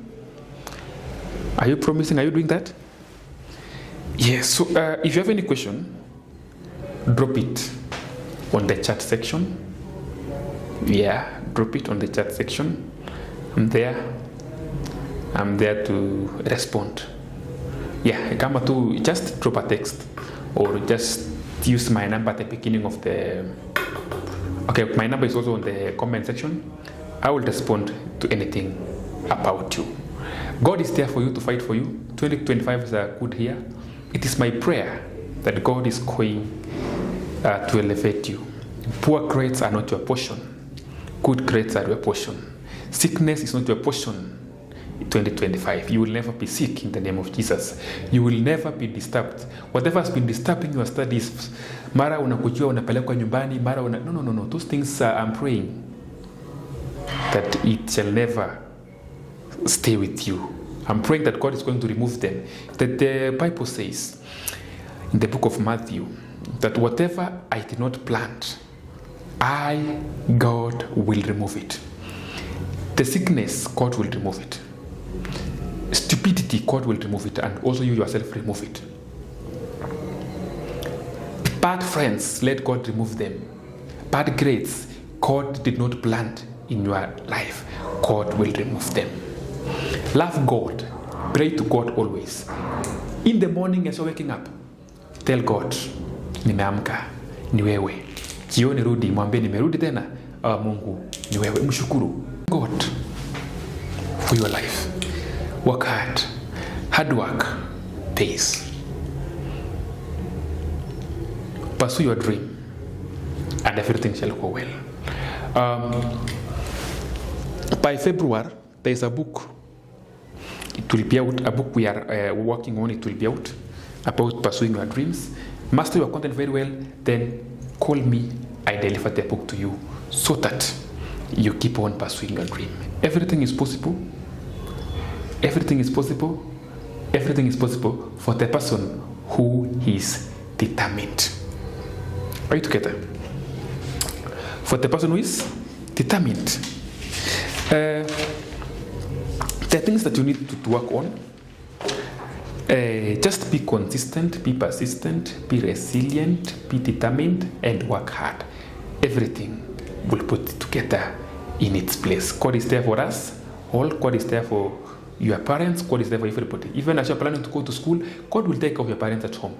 Speaker 1: Are you promising? Are you doing that? Yes. So if you have any question, drop it on the chat section. Yeah, drop it on the chat section. I'm there to respond. Yeah, just drop a text or just use my number at the beginning of the. Okay, my number is also on the comment section. I will respond to anything about you. God is there for you to fight for you. 2025 is a good year. It is my prayer that God is going to elevate you. Poor grades are not your portion. Good grades are your portion. Sickness is not your portion. 2025, you will never be sick in the name of Jesus. You will never be disturbed. Whatever has been disturbing your studies, mara unakujua unapelekwa nyumbani, no. Those things I'm praying that it shall never stay with you. I'm praying that God is going to remove them. That the Bible says in the book of Matthew that whatever I did not plant, God will remove it. The sickness, God will remove it. Stupidity, God will remove it, and also you yourself remove it. Bad friends, let God remove them. Bad grades, God did not plant in your life, God will remove them. Love God, pray to God always. In the morning as you're waking up, tell God, nimeamka, ni wewe. Jioni rudi, mwambie nimerudi tena, Mungu, ni wewe. Mshukuru God for your life. Work hard. Hard work pays. Pursue your dream, and everything shall go well. By February, there is a book. It will be out. A book we are working on. It will be out about pursuing your dreams. Master your content very well. Then call me. I deliver the book to you so that you keep on pursuing your dream. Everything is possible. Everything is possible. Everything is possible for the person who is determined. Are you together? For the person who is determined. The things that you need to work on, just be consistent, be persistent, be resilient, be determined, and work hard. Everything will put it together in its place. God is there for us all. God is there for your parents. God is there for everybody. Even as you're planning to go to school, God will take care of your parents at home.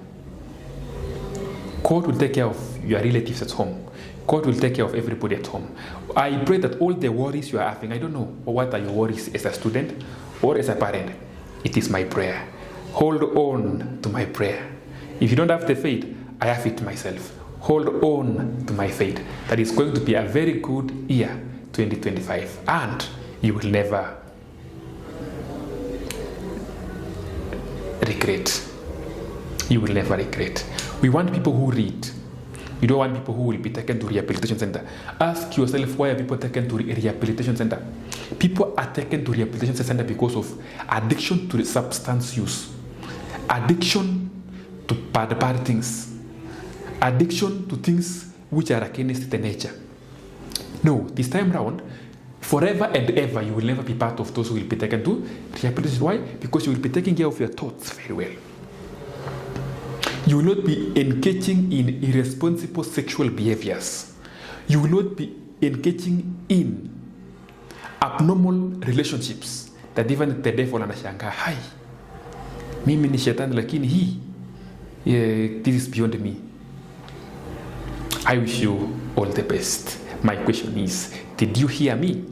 Speaker 1: God will take care of your relatives at home. God will take care of everybody at home. I pray that all the worries you are having, I don't know what are your worries as a student or as a parent. It is my prayer. Hold on to my prayer. If you don't have the faith, I have it myself. Hold on to my faith. That is going to be a very good year, 2025. And you will never regret. You will never regret. We want people who read. You don't want people who will be taken to rehabilitation center. Ask yourself, why are people taken to rehabilitation center? People are taken to rehabilitation center because of addiction to the substance use, addiction to bad things, addiction to things which are against the nature. No, this time round, forever and ever, you will never be part of those who will be taken to rehabilitation. Why? Because you will be taking care of your thoughts very well. You will not be engaging in irresponsible sexual behaviors. You will not be engaging in abnormal relationships that even the devil anashangaa, hai, mimi ni shetani lakini hii, this is beyond me. I wish you all the best. My question is, did you hear me?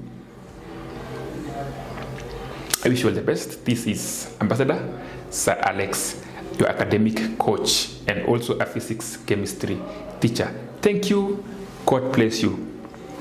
Speaker 1: I wish you all the best. This is Ambassador Sir Alex, your academic coach and also a physics chemistry teacher. Thank you. God bless you.